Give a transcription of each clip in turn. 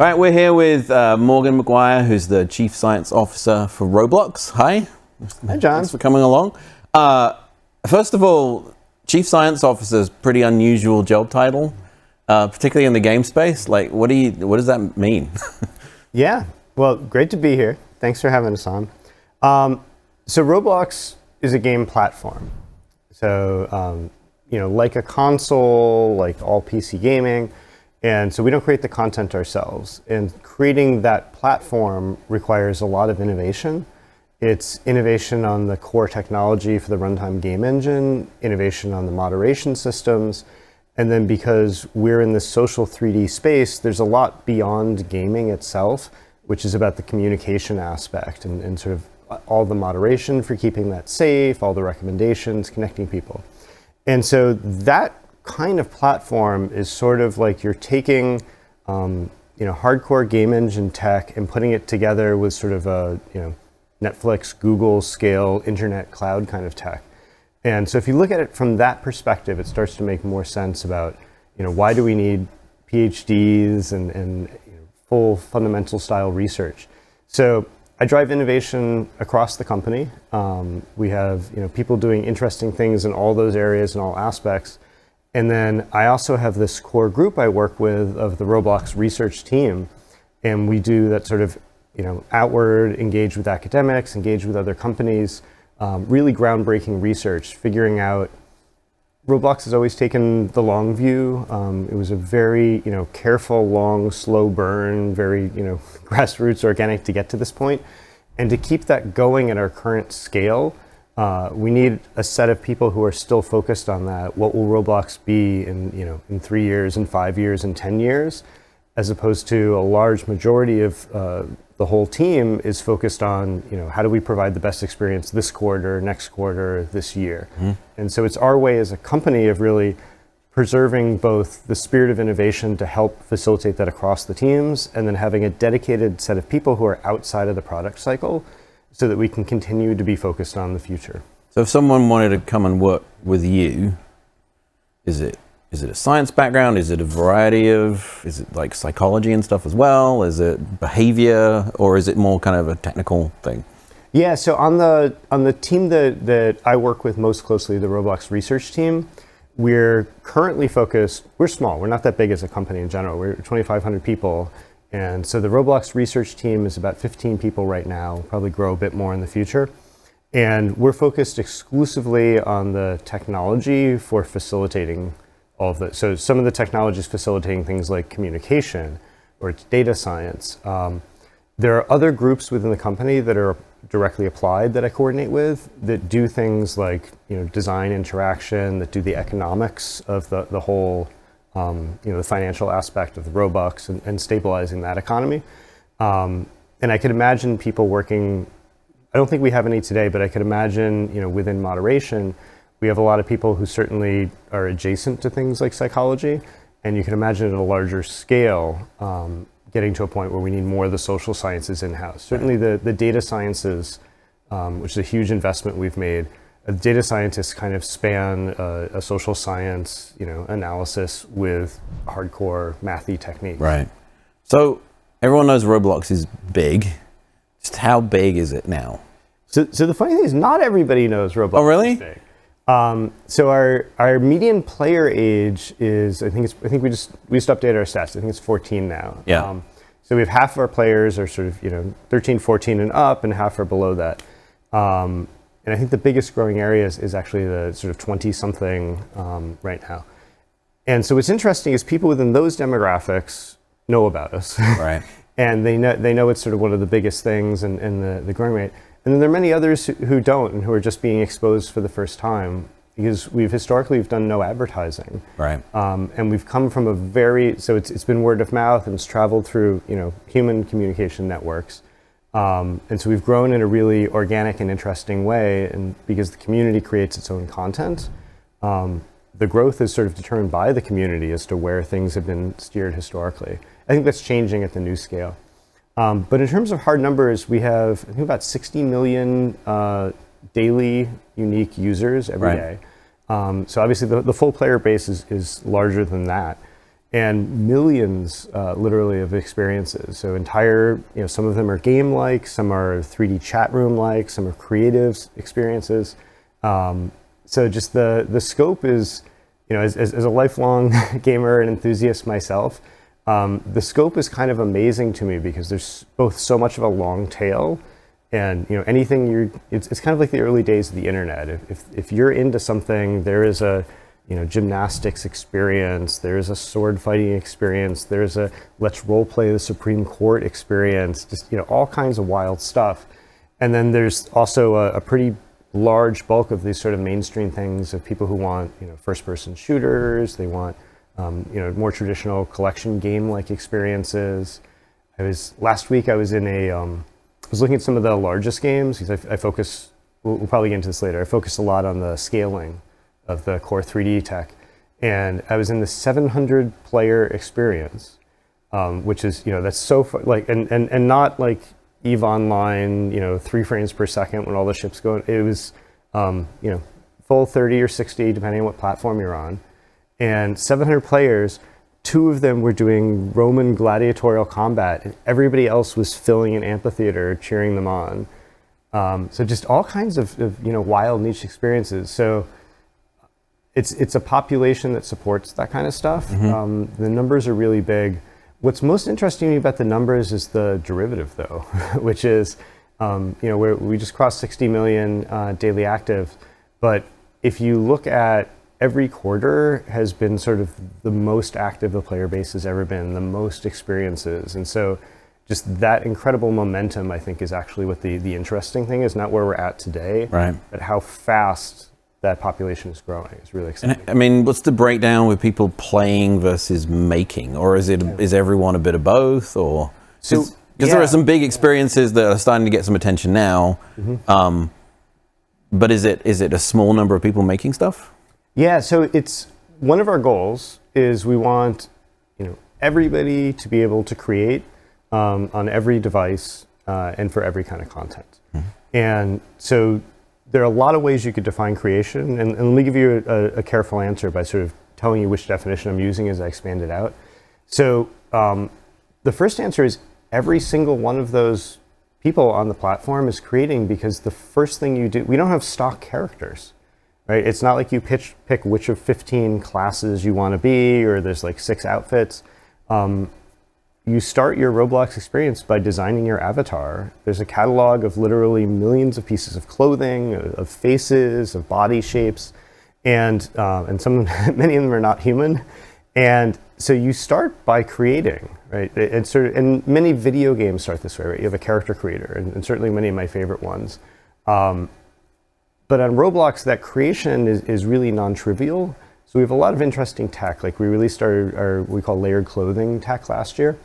All right, we're here with Morgan McGuire, who's the Chief Science Officer for Roblox. Hi. Hi, John. Thanks for coming along. First of all, Chief Science Officer is a pretty unusual job title, particularly in the game space. Like, what does that mean? Yeah, well, great to be here. Thanks for having us on. So Roblox is a game platform. So, like a console, like all PC gaming. And so we don't create the content ourselves. And creating that platform requires a lot of innovation. It's innovation on the core technology for the runtime game engine, innovation on the moderation systems. And then because we're in this social 3D space, there's a lot beyond gaming itself, which is about the communication aspect and sort of all the moderation for keeping that safe, all the recommendations, connecting people. And so that kind of platform is sort of like you're taking hardcore game engine tech and putting it together with sort of a Netflix, Google scale, internet cloud kind of tech. And so if you look at it from that perspective, it starts to make more sense about why do we need PhDs and full fundamental style research. So I drive innovation across the company. We have people doing interesting things in all those areas and all aspects. And then I also have this core group I work with of the Roblox research team. And we do that sort of, outward, engage with academics, engage with other companies, really groundbreaking research, figuring out Roblox has always taken the long view. It was a very, careful, long, slow burn, very, grassroots, organic to get to this point. And to keep that going at our current scale, we need a set of people who are still focused on that. What will Roblox be in 3 years, in 5 years, in 10 years, as opposed to a large majority of the whole team is focused on, how do we provide the best experience this quarter, next quarter, this year. Mm-hmm. And so it's our way as a company of really preserving both the spirit of innovation to help facilitate that across the teams, and then having a dedicated set of people who are outside of the product cycle, so that we can continue to be focused on the future. So if someone wanted to come and work with you, is it a science background? Is it a variety of, is it like psychology and stuff as well? Is it behavior, or is it more kind of a technical thing? Yeah, so on the team that I work with most closely, the Roblox research team, we're currently focused, we're small, we're not that big as a company in general, we're 2,500 people. And so the Roblox research team is about 15 people right now, probably grow a bit more in the future. And we're focused exclusively on the technology for facilitating all of that. So some of the technologies facilitating things like communication or it's data science. There are other groups within the company that are directly applied that I coordinate with that do things like design interaction, that do the economics of the whole the financial aspect of the Robux and stabilizing that economy. And I could imagine people working, I don't think we have any today, but I could imagine, within moderation, we have a lot of people who certainly are adjacent to things like psychology. And you can imagine at a larger scale, getting to a point where we need more of the social sciences in-house. Certainly the data sciences, which is a huge investment we've made, data scientists kind of span a social science, analysis with hardcore mathy techniques. Right. So everyone knows Roblox is big. Just how big is it now? So the funny thing is, not everybody knows Roblox. Oh, really? Is big. So our median player age is, I think we just updated our stats. I think it's 14 now. Yeah. So we have half of our players are sort of 13, 14 and up, and half are below that. And I think the biggest growing area is actually the sort of 20-something right now. And so what's interesting is people within those demographics know about us. Right. And they know it's sort of one of the biggest things and the growing rate. And then there are many others who don't and who are just being exposed for the first time, because we've done no advertising. Right. And we've come from so it's been word of mouth and it's traveled through human communication networks. And so we've grown in a really organic and interesting way, and because the community creates its own content, the growth is sort of determined by the community as to where things have been steered historically. I think that's changing at the new scale. But in terms of hard numbers, we have, I think, about 60 million daily unique users every day. So obviously the full player base is larger than that. and millions, literally, of experiences. So entire, some of them are game-like, some are 3D chat room-like, some are creative experiences. So just the scope is, as a lifelong gamer and enthusiast myself, the scope is kind of amazing to me because there's both so much of a long tail, and anything it's kind of like the early days of the internet. If you're into something, there is a gymnastics experience, there's a sword fighting experience, there's a let's role play the Supreme Court experience, just all kinds of wild stuff. And then there's also a pretty large bulk of these sort of mainstream things of people who want first person shooters, they want more traditional collection game-like experiences. Last week I was looking at some of the largest games because I focus, we'll probably get into this later, I focus a lot on the scaling of the core 3D tech. And I was in the 700 player experience, which is, that's so far, and not like EVE Online, 3 frames per second when all the ships go. It was, full 30 or 60, depending on what platform you're on. And 700 players, 2 of them were doing Roman gladiatorial combat, and everybody else was filling an amphitheater, cheering them on. So just all kinds of wild niche experiences. So it's a population that supports that kind of stuff. The numbers are really big. What's most interesting to me about the numbers is the derivative, though, which is, where we just crossed 60 million daily active. But if you look at every quarter has been sort of the most active the player base has ever been, the most experiences. And so just that incredible momentum, I think, is actually what the interesting thing is, not where we're at today, right, but how fast that population is growing. It's really exciting. And, I mean, what's the breakdown with people playing versus making? Or is everyone a bit of both? Or because there are some big experiences that are starting to get some attention now, but is it a small number of people making stuff? Yeah, so it's one of our goals is we want everybody to be able to create on every device and for every kind of content. And so there are a lot of ways you could define creation, and let me give you a careful answer by sort of telling you which definition I'm using as I expand it out. So the first answer is every single one of those people on the platform is creating because the first thing you do, we don't have stock characters. Right? It's not like you pick which of 15 classes you want to be, or there's like 6 outfits. You start your Roblox experience by designing your avatar. There's a catalog of literally millions of pieces of clothing, of faces, of body shapes, and many of them are not human. And so you start by creating, right? And many video games start this way, right? You have a character creator, and certainly many of my favorite ones. But on Roblox, that creation is really non-trivial. So we have a lot of interesting tech. Like we released our we call layered clothing tech last year.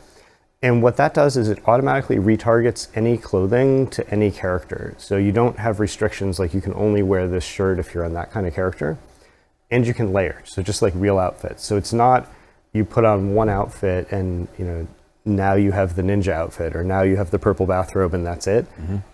And what that does is it automatically retargets any clothing to any character. So you don't have restrictions like you can only wear this shirt if you're on that kind of character. And you can layer, so just like real outfits. So it's not you put on one outfit and now you have the ninja outfit, or now you have the purple bathrobe and that's it.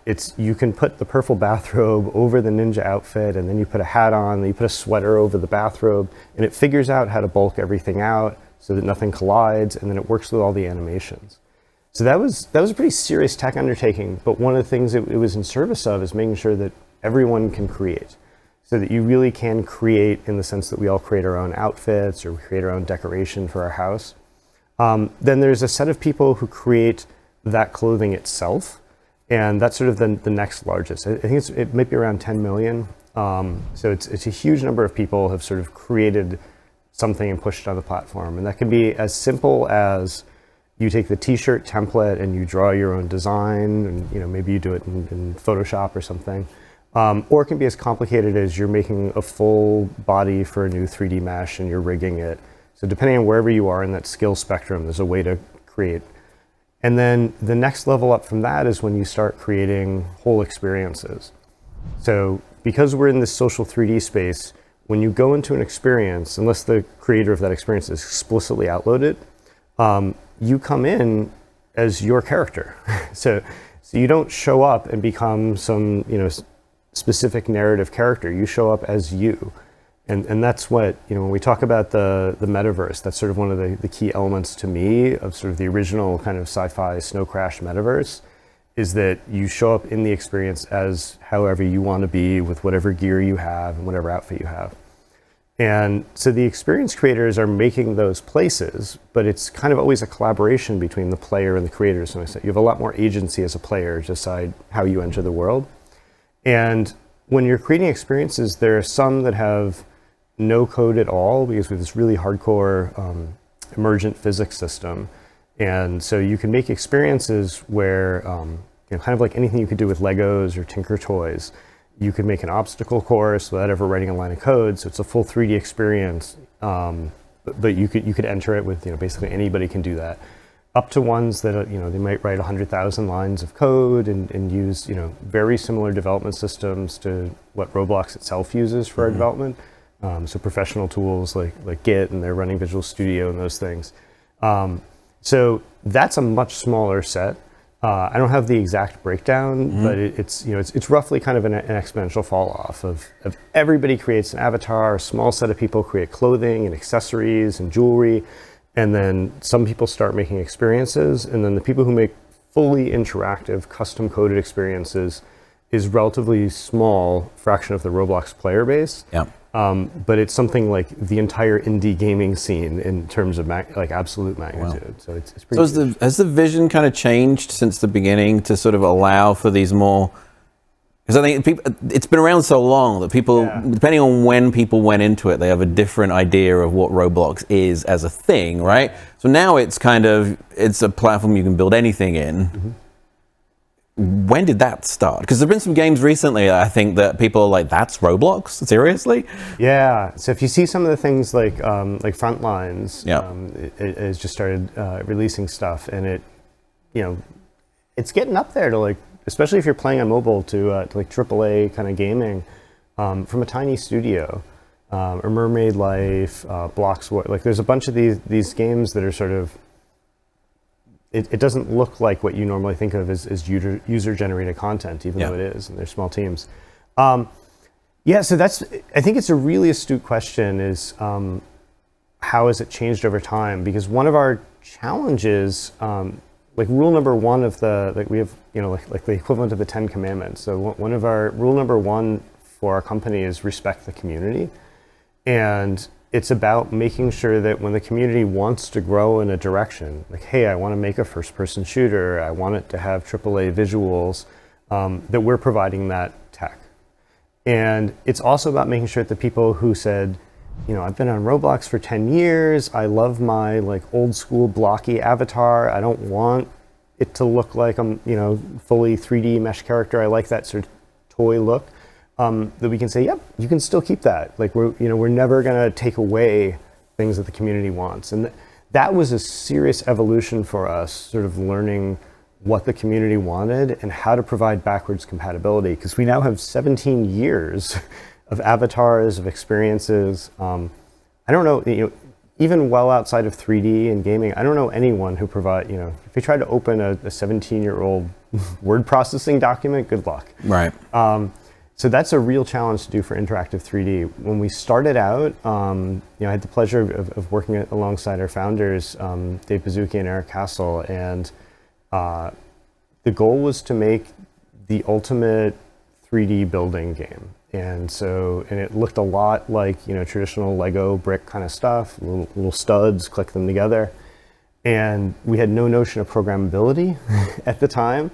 It's you can put the purple bathrobe over the ninja outfit, and then you put a hat on, then you put a sweater over the bathrobe, and it figures out how to bulk everything out so that nothing collides, and then it works with all the animations. So that was a pretty serious tech undertaking, but one of the things it was in service of is making sure that everyone can create, so that you really can create in the sense that we all create our own outfits or we create our own decoration for our house. Then there's a set of people who create that clothing itself, and that's sort of the next largest. I think it might be around 10 million. So it's a huge number of people have sort of created something and pushed it on the platform. And that can be as simple as you take the t-shirt template and you draw your own design, and maybe you do it in Photoshop or something. Or it can be as complicated as you're making a full body for a new 3D mesh and you're rigging it. So depending on wherever you are in that skill spectrum, there's a way to create. And then the next level up from that is when you start creating whole experiences. So because we're in this social 3D space, when you go into an experience, unless the creator of that experience is explicitly outloaded, you come in as your character. So you don't show up and become some specific narrative character. You show up as you. And that's what, when we talk about the metaverse, that's sort of one of the key elements to me of sort of the original kind of sci-fi snow crash metaverse, is that you show up in the experience as however you want to be with whatever gear you have and whatever outfit you have. And so the experience creators are making those places, but it's kind of always a collaboration between the player and the creators. So you have a lot more agency as a player to decide how you enter the world. And when you're creating experiences, there are some that have no code at all, because we have this really hardcore emergent physics system. And so you can make experiences where, kind of like anything you could do with Legos or Tinker Toys, you could make an obstacle course without ever writing a line of code. So it's a full 3D experience, but you could enter it with, basically anybody can do that. Up to ones that, they might write 100,000 lines of code and use, very similar development systems to what Roblox itself uses for our development. So professional tools like Git, and they're running Visual Studio and those things. So that's a much smaller set. I don't have the exact breakdown, but it's roughly kind of an exponential fall off of everybody creates an avatar, a small set of people create clothing and accessories and jewelry, and then some people start making experiences, and then the people who make fully interactive, custom-coded experiences is relatively small fraction of the Roblox player base. Yeah. But it's something like the entire indie gaming scene in terms of absolute magnitude. Wow. So it's pretty. So has the vision kind of changed since the beginning to sort of allow for these more? Because I think it's been around so long that people, depending on when people went into it, they have a different idea of what Roblox is as a thing, right? So now it's a platform you can build anything in. Mm-hmm. When did that start? Because there have been some games recently, I think, that people are like, that's Roblox? Seriously? Yeah. So if you see some of the things like Frontlines, it has just started releasing stuff, and it's getting up there to especially if you're playing on mobile, to like AAA kind of gaming from a tiny studio, or Mermaid Life, Blocks. There's a bunch of these games that are sort of. It doesn't look like what you normally think of as user-generated content, even though it is, and they're small teams. So I think it's a really astute question, is how has it changed over time? Because one of our challenges, rule number one of we have, the equivalent of the 10 Commandments. So one of our, rule number one for our company is respect the community. And it's about making sure that when the community wants to grow in a direction, like, hey, I want to make a first-person shooter, I want it to have AAA visuals, that we're providing that tech. And it's also about making sure that the people who said, I've been on Roblox for 10 years, I love my old school blocky avatar, I don't want it to look like I'm, fully 3D mesh character, I like that sort of toy look. That we can say, yep, you can still keep that. We're never going to take away things that the community wants. And that was a serious evolution for us, sort of learning what the community wanted and how to provide backwards compatibility. Because we now have 17 years of avatars, of experiences. I don't know, even well outside of 3D and gaming, I don't know anyone who provide, if you try to open a 17-year-old word processing document, good luck. Right. So that's a real challenge to do for interactive 3D. When we started out, I had the pleasure of working alongside our founders, Dave Bazuki and Eric Castle, and the goal was to make the ultimate 3D building game. And it looked a lot like traditional Lego brick kind of stuff, little studs, click them together. And we had no notion of programmability at the time.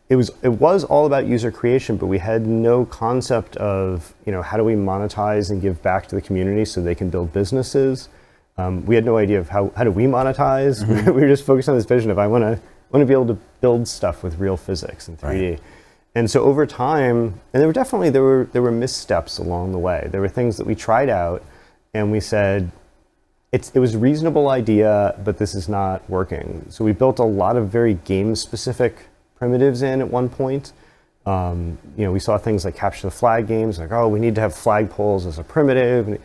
It was all about user creation, but we had no concept of, how do we monetize and give back to the community so they can build businesses. We had no idea of how do we monetize. Mm-hmm. We were just focused on this vision of I want to be able to build stuff with real physics in 3D. Right. And so over time, and there were missteps along the way. There were things that we tried out, and we said it was a reasonable idea, but this is not working. So we built a lot of very game-specific primitives in at one point. We saw things like capture the flag games, we need to have flagpoles as a primitive.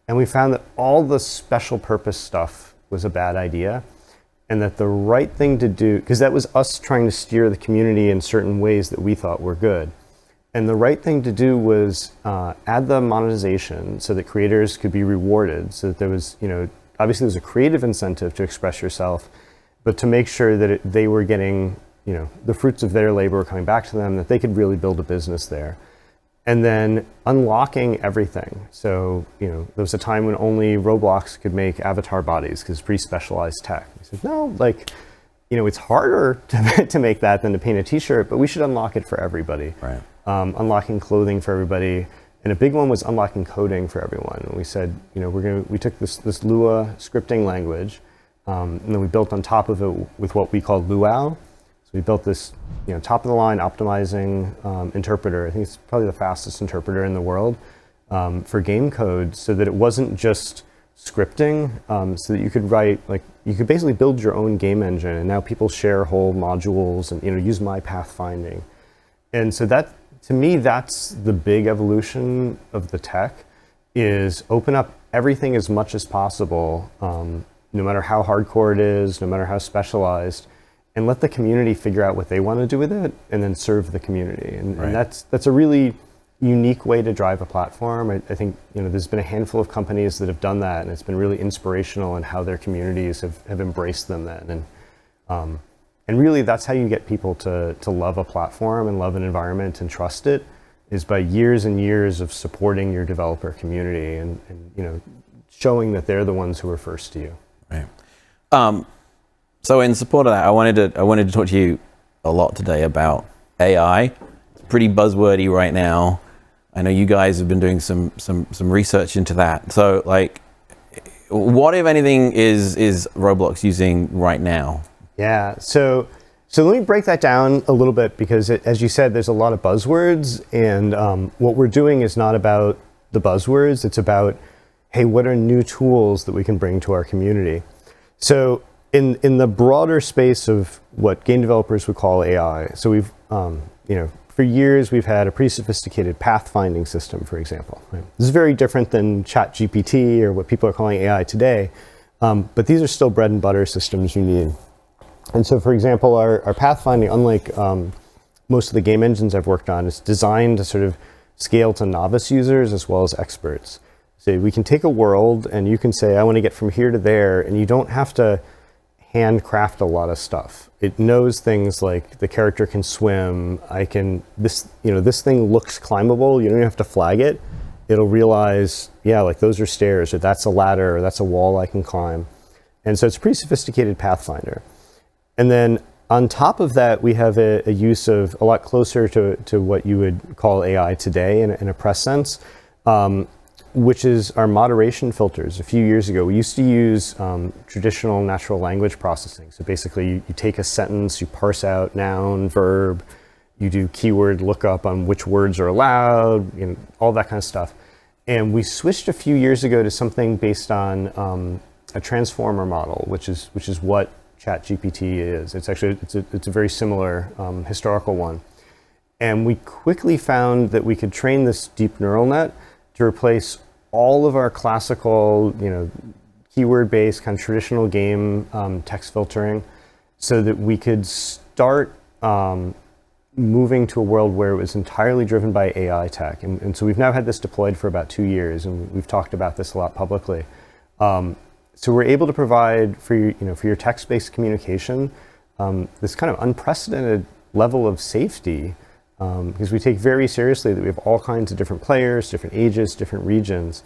And we found that all the special purpose stuff was a bad idea, and that the right thing to do, because that was us trying to steer the community in certain ways that we thought were good. And the right thing to do was add the monetization so that creators could be rewarded, so that there was, obviously there's a creative incentive to express yourself, but to make sure that they were getting, the fruits of their labor were coming back to them, that they could really build a business there. And then unlocking everything. So, there was a time when only Roblox could make avatar bodies because it's pretty specialized tech. We said, no, it's harder to make that than to paint a t-shirt, but we should unlock it for everybody. Right. Unlocking clothing for everybody. And a big one was unlocking coding for everyone. And we said, we took this Lua scripting language, and then we built on top of it with what we called Luau. So we built this, top of the line optimizing interpreter. I think it's probably the fastest interpreter in the world for game code, so that it wasn't just scripting, so that you could write, you could basically build your own game engine. And now people share whole modules and, use my pathfinding. And so that, to me, that's the big evolution of the tech, is open up everything as much as possible, no matter how hardcore it is, no matter how specialized, and let the community figure out what they want to do with it, and then serve the community. And that's a really unique way to drive a platform. I think there's been a handful of companies that have done that, and it's been really inspirational in how their communities have embraced them then. And really, that's how you get people to love a platform and love an environment and trust it, is by years and years of supporting your developer community and showing that they're the ones who are first to you. Right. So in support of that, I wanted to talk to you a lot today about AI. It's pretty buzzwordy right now. I know you guys have been doing some research into that. So what, if anything, is Roblox using right now? Yeah, so let me break that down a little bit, because as you said, there's a lot of buzzwords, and what we're doing is not about the buzzwords. It's about, hey, what are new tools that we can bring to our community? So in the broader space of what game developers would call AI, so we've, for years we've had a pretty sophisticated pathfinding system, for example. Right? This is very different than ChatGPT or what people are calling AI today, but these are still bread and butter systems you need. And so, for example, our pathfinding, unlike most of the game engines I've worked on, is designed to sort of scale to novice users as well as experts. So we can take a world and you can say, I want to get from here to there, and you don't have to handcraft a lot of stuff. It knows things like the character can swim. This thing looks climbable. You don't even have to flag it. It'll realize, those are stairs, or that's a ladder, or that's a wall I can climb. And so it's a pretty sophisticated pathfinder. And then on top of that, we have a use of a lot closer to what you would call AI today in a press sense, which is our moderation filters. A few years ago, we used to use traditional natural language processing. So basically, you take a sentence, you parse out noun, verb, you do keyword lookup on which words are allowed, all that kind of stuff. And we switched a few years ago to something based on a transformer model, which is what ChatGPT is. It's actually it's a very similar historical one, and we quickly found that we could train this deep neural net to replace all of our classical, keyword-based kind of traditional game text filtering, so that we could start moving to a world where it was entirely driven by AI tech. And so we've now had this deployed for about 2 years, and we've talked about this a lot publicly. So we're able to provide for your text-based communication this kind of unprecedented level of safety, because we take very seriously that we have all kinds of different players, different ages, different regions.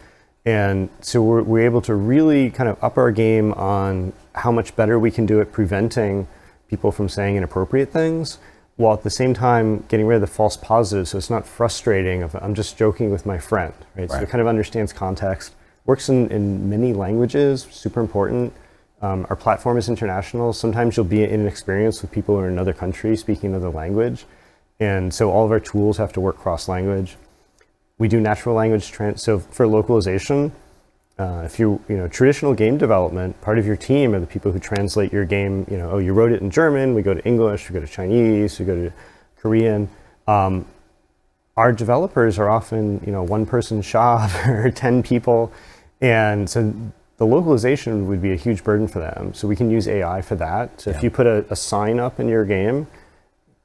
And so we're able to really kind of up our game on how much better we can do at preventing people from saying inappropriate things, while at the same time getting rid of the false positives, so it's not frustrating of, I'm just joking with my friend, right? So it kind of understands context. Works in many languages, super important. Our platform is international. Sometimes you'll be in an experience with people who are in another country speaking another language. And so all of our tools have to work cross-language. We do natural language so for localization, if you traditional game development, part of your team are the people who translate your game. You wrote it in German, we go to English, we go to Chinese, we go to Korean. Our developers are often, one-person shop or 10 people. And so the localization would be a huge burden for them. So we can use AI for that. So if you put a sign up in your game,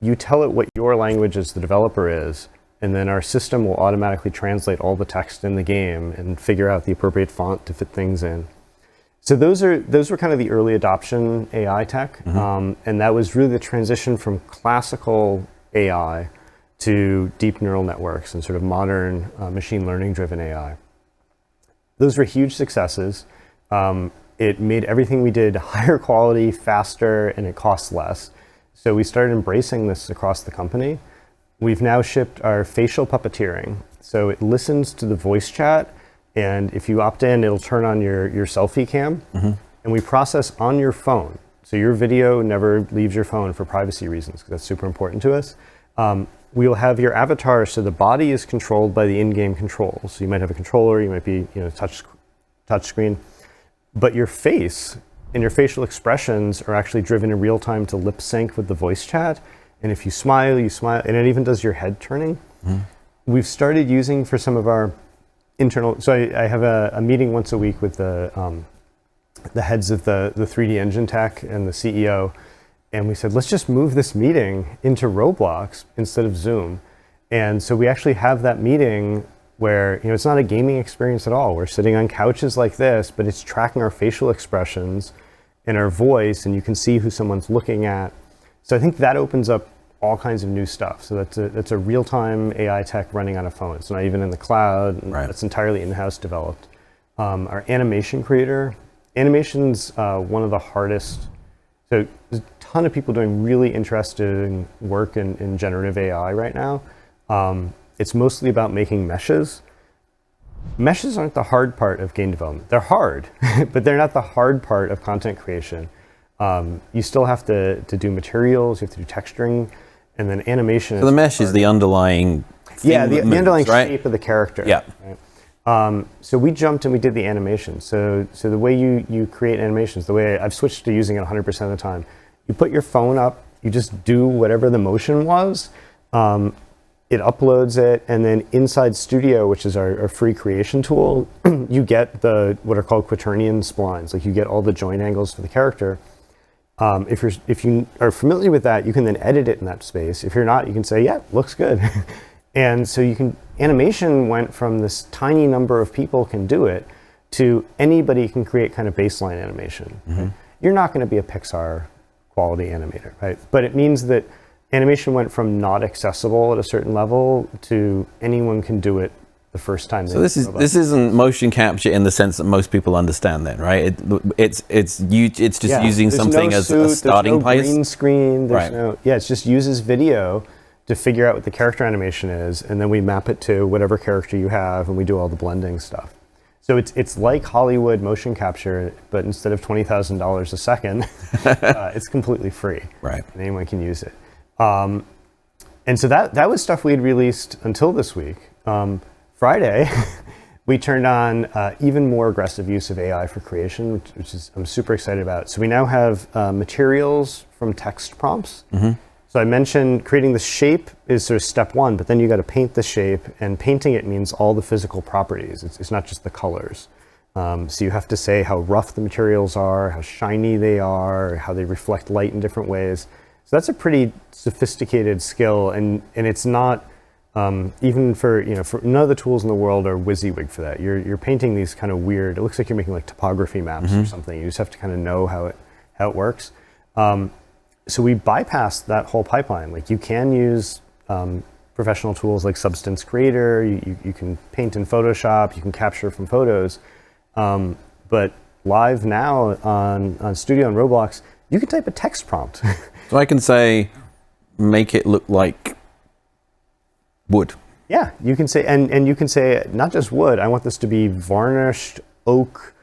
you tell it what your language as the developer is, and then our system will automatically translate all the text in the game and figure out the appropriate font to fit things in. So those were kind of the early adoption AI tech, and that was really the transition from classical AI to deep neural networks and sort of modern machine learning driven AI. Those were huge successes. It made everything we did higher quality, faster, and it costs less. So we started embracing this across the company. We've now shipped our facial puppeteering. So it listens to the voice chat, and if you opt in, it'll turn on your selfie cam, and we process on your phone. So your video never leaves your phone for privacy reasons, because that's super important to us. We will have your avatar, so the body is controlled by the in-game controls. So you might have a controller, you might be touch screen, but your face and your facial expressions are actually driven in real time to lip sync with the voice chat. And if you smile, and it even does your head turning. We've started using for some of our internal, so I have a meeting once a week with the heads of the 3D engine tech and the CEO. And we said, let's just move this meeting into Roblox instead of Zoom. And so we actually have that meeting where it's not a gaming experience at all. We're sitting on couches like this, but it's tracking our facial expressions and our voice, and you can see who someone's looking at. So I think that opens up all kinds of new stuff. So that's a real-time AI tech running on a phone. It's not even in the cloud. Right. It's entirely in-house developed. Our animation creator, animation's one of the hardest. So there's a ton of people doing really interesting work in generative AI right now. It's mostly about making meshes. Meshes aren't the hard part of game development. They're hard, but they're not the hard part of content creation. You still have to do materials, you have to do texturing, and then animation. So the mesh is the underlying thing the underlying right? shape of the character. Yeah. Right? So we jumped and we did the animation. So the way you create animations, the way I've switched to using it 100% of the time, you put your phone up, you just do whatever the motion was, it uploads it, and then inside Studio, which is our free creation tool, you get what are called quaternion splines. Like you get all the joint angles for the character. If you are familiar with that, you can then edit it in that space. If you're not, you can say, yeah, looks good. And so animation went from this tiny number of people can do it to anybody can create kind of baseline animation. Right? You're not going to be a Pixar quality animator, right? But it means that animation went from not accessible at a certain level to anyone can do it the first time. So this isn't motion capture in the sense that most people understand then, right? It's just using something as a starting place. Green screen. Right. It just uses video to figure out what the character animation is, and then we map it to whatever character you have, and we do all the blending stuff. So it's like Hollywood motion capture, but instead of $20,000 a second, it's completely free. Right. And anyone can use it. And so that was stuff we had released until this week. Friday, we turned on even more aggressive use of AI for creation, which is I'm super excited about. So we now have materials from text prompts. So I mentioned creating the shape is sort of step one, but then you got to paint the shape, and painting it means all the physical properties. It's not just the colors. So you have to say how rough the materials are, how shiny they are, how they reflect light in different ways. So that's a pretty sophisticated skill, and it's not even for none of the tools in the world are WYSIWYG for that. You're painting these kind of weird. It looks like you're making like topography maps or something. You just have to kind of know how it works. So we bypassed that whole pipeline. Like you can use professional tools like Substance Creator. You can paint in Photoshop. You can capture from photos. But live now on Studio and Roblox, you can type a text prompt. So I can say, make it look like wood. Yeah, you can say, and you can say not just wood. I want this to be varnished oak,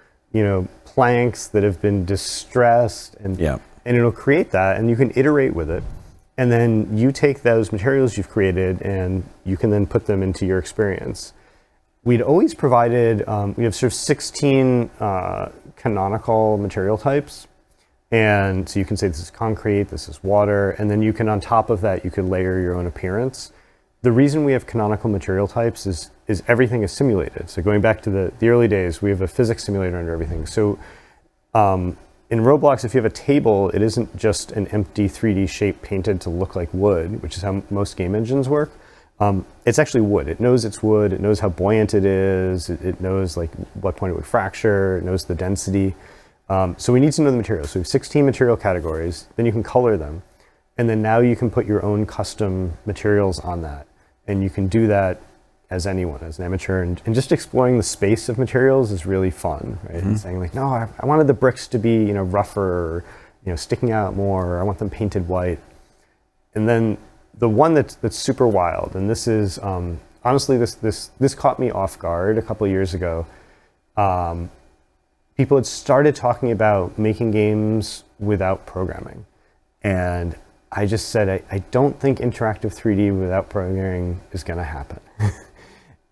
planks that have been distressed, and it'll create that, and you can iterate with it, and then you take those materials you've created, and you can then put them into your experience. We'd always provided, we have sort of 16 canonical material types. And so you can say this is concrete, this is water, and then you can, on top of that, you could layer your own appearance. The reason we have canonical material types is everything is simulated. So going back to the early days, we have a physics simulator under everything. So in Roblox, if you have a table, it isn't just an empty 3D shape painted to look like wood, which is how most game engines work. It's actually wood. It knows it's wood. It knows how buoyant it is. It knows like what point it would fracture. It knows the density. So we need to know the materials. So we have 16 material categories. Then you can color them. And then now you can put your own custom materials on that. And you can do that as anyone, as an amateur. And just exploring the space of materials is really fun, right? And saying like, no, I wanted the bricks to be, rougher, or, sticking out more. Or I want them painted white. And then the one that's super wild, and this is, honestly, this caught me off guard a couple of years ago. People had started talking about making games without programming. And I just said, I don't think interactive 3D without programming is going to happen.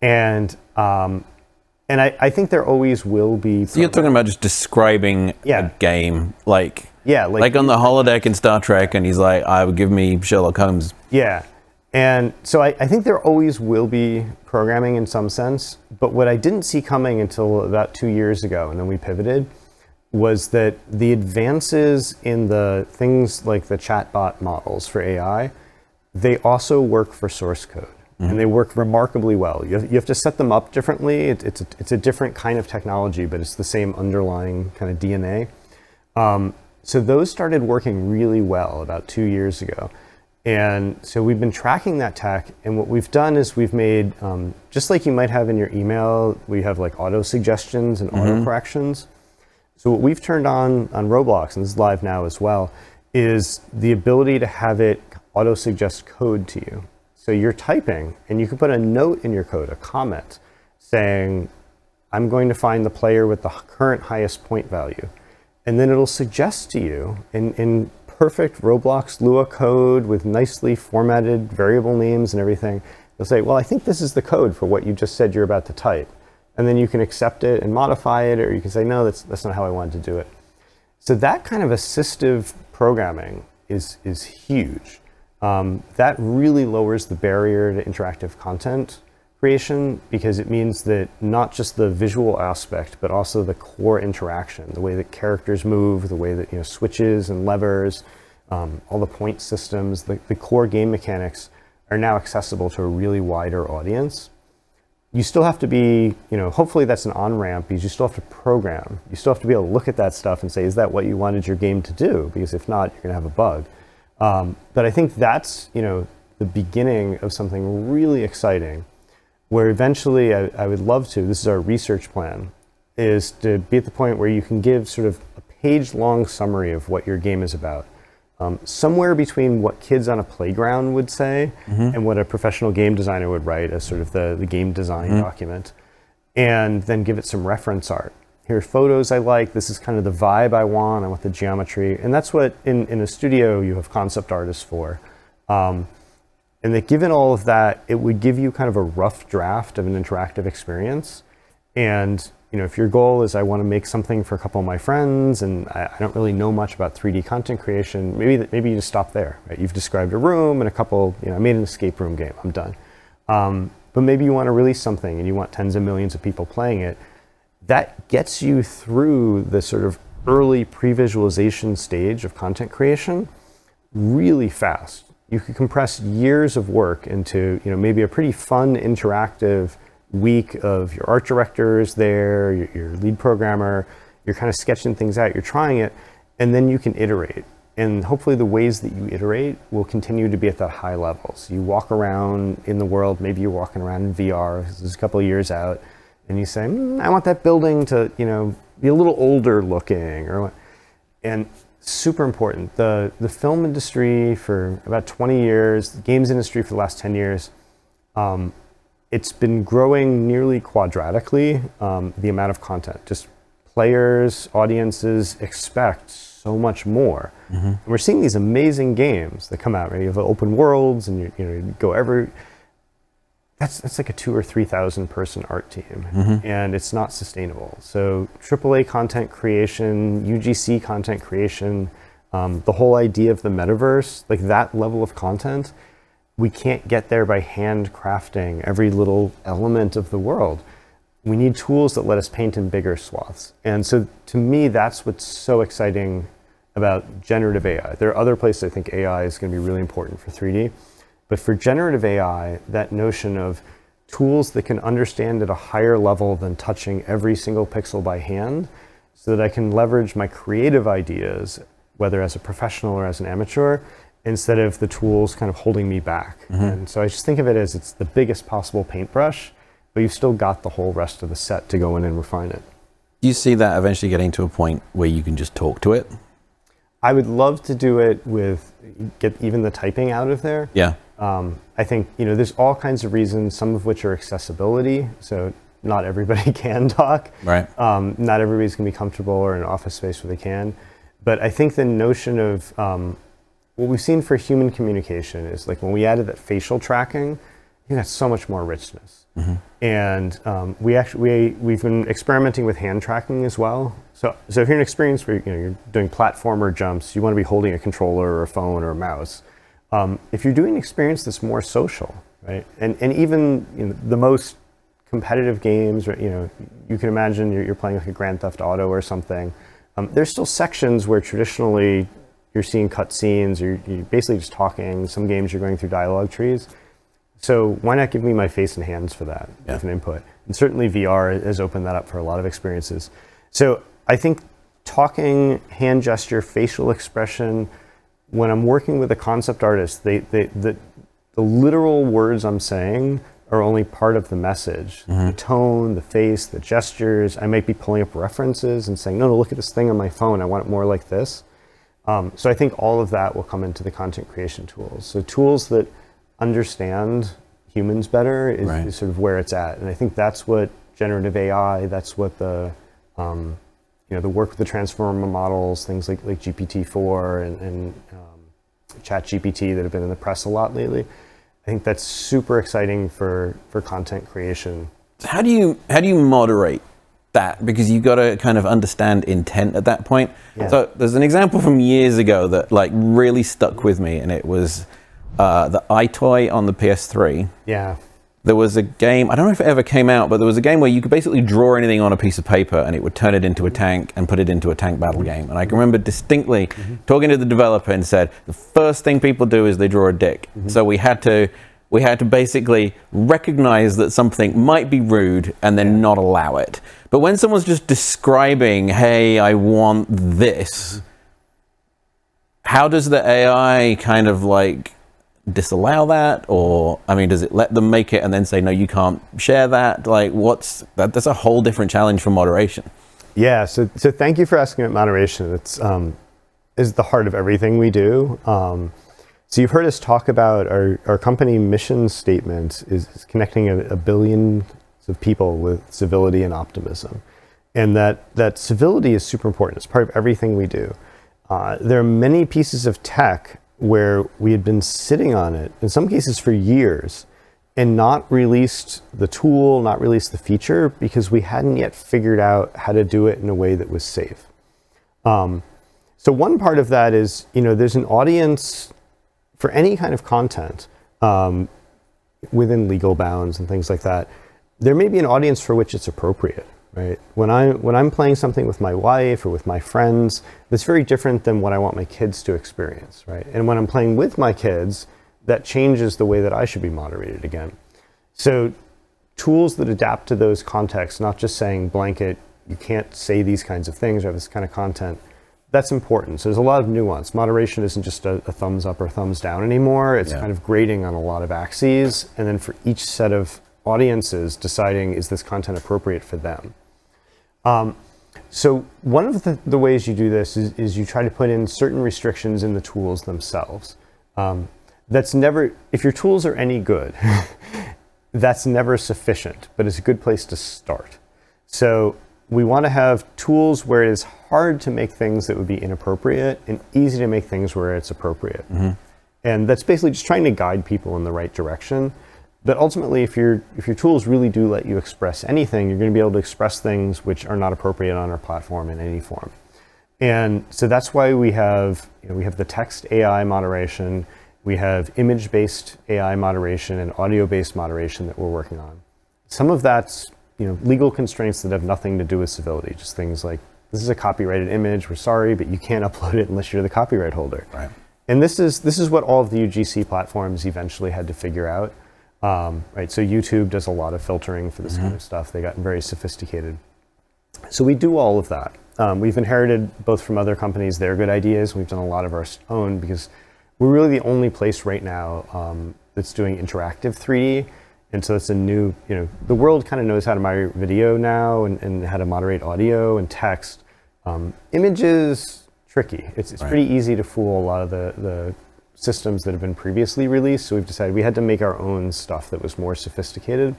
and I think there always will be. So you're talking about just describing a game, like on the holodeck in Star Trek, and he's like, "I would give me Sherlock Holmes." Yeah, and so I think there always will be programming in some sense. But what I didn't see coming until about 2 years ago, and then we pivoted, was that the advances in the things like the chatbot models for AI, they also work for source code. And they work remarkably well. You have to set them up differently. It's a different kind of technology, but it's the same underlying kind of DNA. So those started working really well about 2 years ago. And so we've been tracking that tech. And what we've done is we've made, just like you might have in your email, we have like auto suggestions and auto corrections. So what we've turned on Roblox, and this is live now as well, is the ability to have it auto suggest code to you. So you're typing, and you can put a note in your code, a comment, saying, I'm going to find the player with the current highest point value. And then it'll suggest to you in perfect Roblox Lua code with nicely formatted variable names and everything. It'll say, well, I think this is the code for what you just said you're about to type. And then you can accept it and modify it, or you can say, no, that's not how I wanted to do it. So that kind of assistive programming is huge. That really lowers the barrier to interactive content creation, because it means that not just the visual aspect, but also the core interaction, the way that characters move, the way that switches and levers, all the point systems, the core game mechanics are now accessible to a really wider audience. You still have to be, hopefully that's an on-ramp, because you still have to program. You still have to be able to look at that stuff and say, is that what you wanted your game to do? Because if not, you're going to have a bug. But I think that's, the beginning of something really exciting, where eventually I would love to, this is our research plan, is to be at the point where you can give sort of a page-long summary of what your game is about. Somewhere between what kids on a playground would say and what a professional game designer would write as sort of the game design document, and then give it some reference art. Here are photos I like. This is kind of the vibe I want the geometry. And that's what in a studio you have concept artists for. And that given all of that, it would give you kind of a rough draft of an interactive experience. And if your goal is I want to make something for a couple of my friends and I don't really know much about 3D content creation, maybe you just stop there. Right? You've described a room and a couple, I made an escape room game, I'm done. But maybe you want to release something and you want tens of millions of people playing it. That gets you through the sort of early pre-visualization stage of content creation really fast. You could compress years of work into maybe a pretty fun interactive week of your art directors there, your lead programmer, you're kind of sketching things out, you're trying it, and then you can iterate. And hopefully the ways that you iterate will continue to be at that high level. So you walk around in the world, maybe you're walking around in VR, this is a couple of years out, and you say, I want that building to, be a little older looking, and super important. The film industry for about 20 years, the games industry for the last 10 years, it's been growing nearly quadratically, the amount of content. Just players, audiences expect so much more. And we're seeing these amazing games that come out, right? You have open worlds and you go every. That's like a 2,000 or 3,000 person art team, and it's not sustainable. So AAA content creation, UGC content creation, the whole idea of the metaverse, like that level of content, we can't get there by handcrafting every little element of the world. We need tools that let us paint in bigger swaths. And so to me, that's what's so exciting about generative AI. There are other places I think AI is going to be really important for 3D. But for generative AI, that notion of tools that can understand at a higher level than touching every single pixel by hand, so that I can leverage my creative ideas, whether as a professional or as an amateur, instead of the tools kind of holding me back. And so I just think of it as it's the biggest possible paintbrush, but you've still got the whole rest of the set to go in and refine it. Do you see that eventually getting to a point where you can just talk to it? I would love to do it with, get even the typing out of there. Yeah. I think, there's all kinds of reasons, some of which are accessibility. So not everybody can talk. Right. Not everybody's going to be comfortable or in an office space where they can. But I think the notion of what we've seen for human communication is like when we added that facial tracking, I think that's so much more richness. And we've been experimenting with hand tracking as well. So if you're in an experience where you're doing platformer jumps, you want to be holding a controller or a phone or a mouse. If you're doing an experience that's more social, right? And even the most competitive games, you can imagine you're playing like a Grand Theft Auto or something. There's still sections where traditionally you're seeing cutscenes, or you're basically just talking. Some games you're going through dialogue trees. So why not give me my face and hands for that as an input? And certainly VR has opened that up for a lot of experiences. So I think talking, hand gesture, facial expression, when I'm working with a concept artist, the literal words I'm saying are only part of the message. The tone, the face, the gestures. I might be pulling up references and saying, no, look at this thing on my phone. I want it more like this. So I think all of that will come into the content creation tools. So tools that understand humans better is sort of where it's at. And I think that's what generative AI, that's what the work with the transformer models, things like GPT-4 and ChatGPT that have been in the press a lot lately. I think that's super exciting for content creation. How do you moderate that? Because you've got to kind of understand intent at that point. Yeah. So there's an example from years ago that like really stuck with me, and it was the iToy on the PS3. Yeah. There was a game, I don't know if it ever came out, but there was a game where you could basically draw anything on a piece of paper and it would turn it into a tank and put it into a tank battle game. And I can remember distinctly talking to the developer and said, the first thing people do is they draw a dick. So we had to basically recognize that something might be rude and then not allow it. But when someone's just describing, hey, I want this, how does the AI kind of like disallow that? Or I mean, does it let them make it and then say, no, you can't share that? Like that's a whole different challenge for moderation. Yeah, so thank you for asking about moderation. It's is the heart of everything we do. So you've heard us talk about our company mission statement is connecting a billion of people with civility and optimism. And that civility is super important. It's part of everything we do. There are many pieces of tech where we had been sitting on it, in some cases for years, and not released the tool, not released the feature, because we hadn't yet figured out how to do it in a way that was safe. So one part of that is, there's an audience for any kind of content within legal bounds and things like that. There may be an audience for which it's appropriate. Right? When I'm playing something with my wife or with my friends, that's very different than what I want my kids to experience, right? And when I'm playing with my kids, that changes the way that I should be moderated again. So tools that adapt to those contexts, not just saying blanket, you can't say these kinds of things or have this kind of content, that's important. So there's a lot of nuance. Moderation isn't just a thumbs up or thumbs down anymore. It's kind of grading on a lot of axes. And then for each set of audiences deciding, is this content appropriate for them? So one of the ways you do this is you try to put in certain restrictions in the tools themselves. That's never, if your tools are any good, that's never sufficient, but it's a good place to start. So we want to have tools where it is hard to make things that would be inappropriate and easy to make things where it's appropriate. And that's basically just trying to guide people in the right direction. But ultimately, if your tools really do let you express anything, you're going to be able to express things which are not appropriate on our platform in any form. And so that's why we have the text AI moderation, we have image-based AI moderation and audio-based moderation that we're working on. Some of that's legal constraints that have nothing to do with civility, just things like, this is a copyrighted image, we're sorry, but you can't upload it unless you're the copyright holder. Right. And this is what all of the UGC platforms eventually had to figure out. Right, so YouTube does a lot of filtering for this kind of stuff. They got very sophisticated. So we do all of that. We've inherited both from other companies their good ideas. We've done a lot of our own because we're really the only place right now that's doing interactive 3D. And so it's a new, the world kind of knows how to moderate video now and how to moderate audio and text. Images, tricky. It's pretty easy to fool a lot of the systems that have been previously released. So we've decided we had to make our own stuff that was more sophisticated.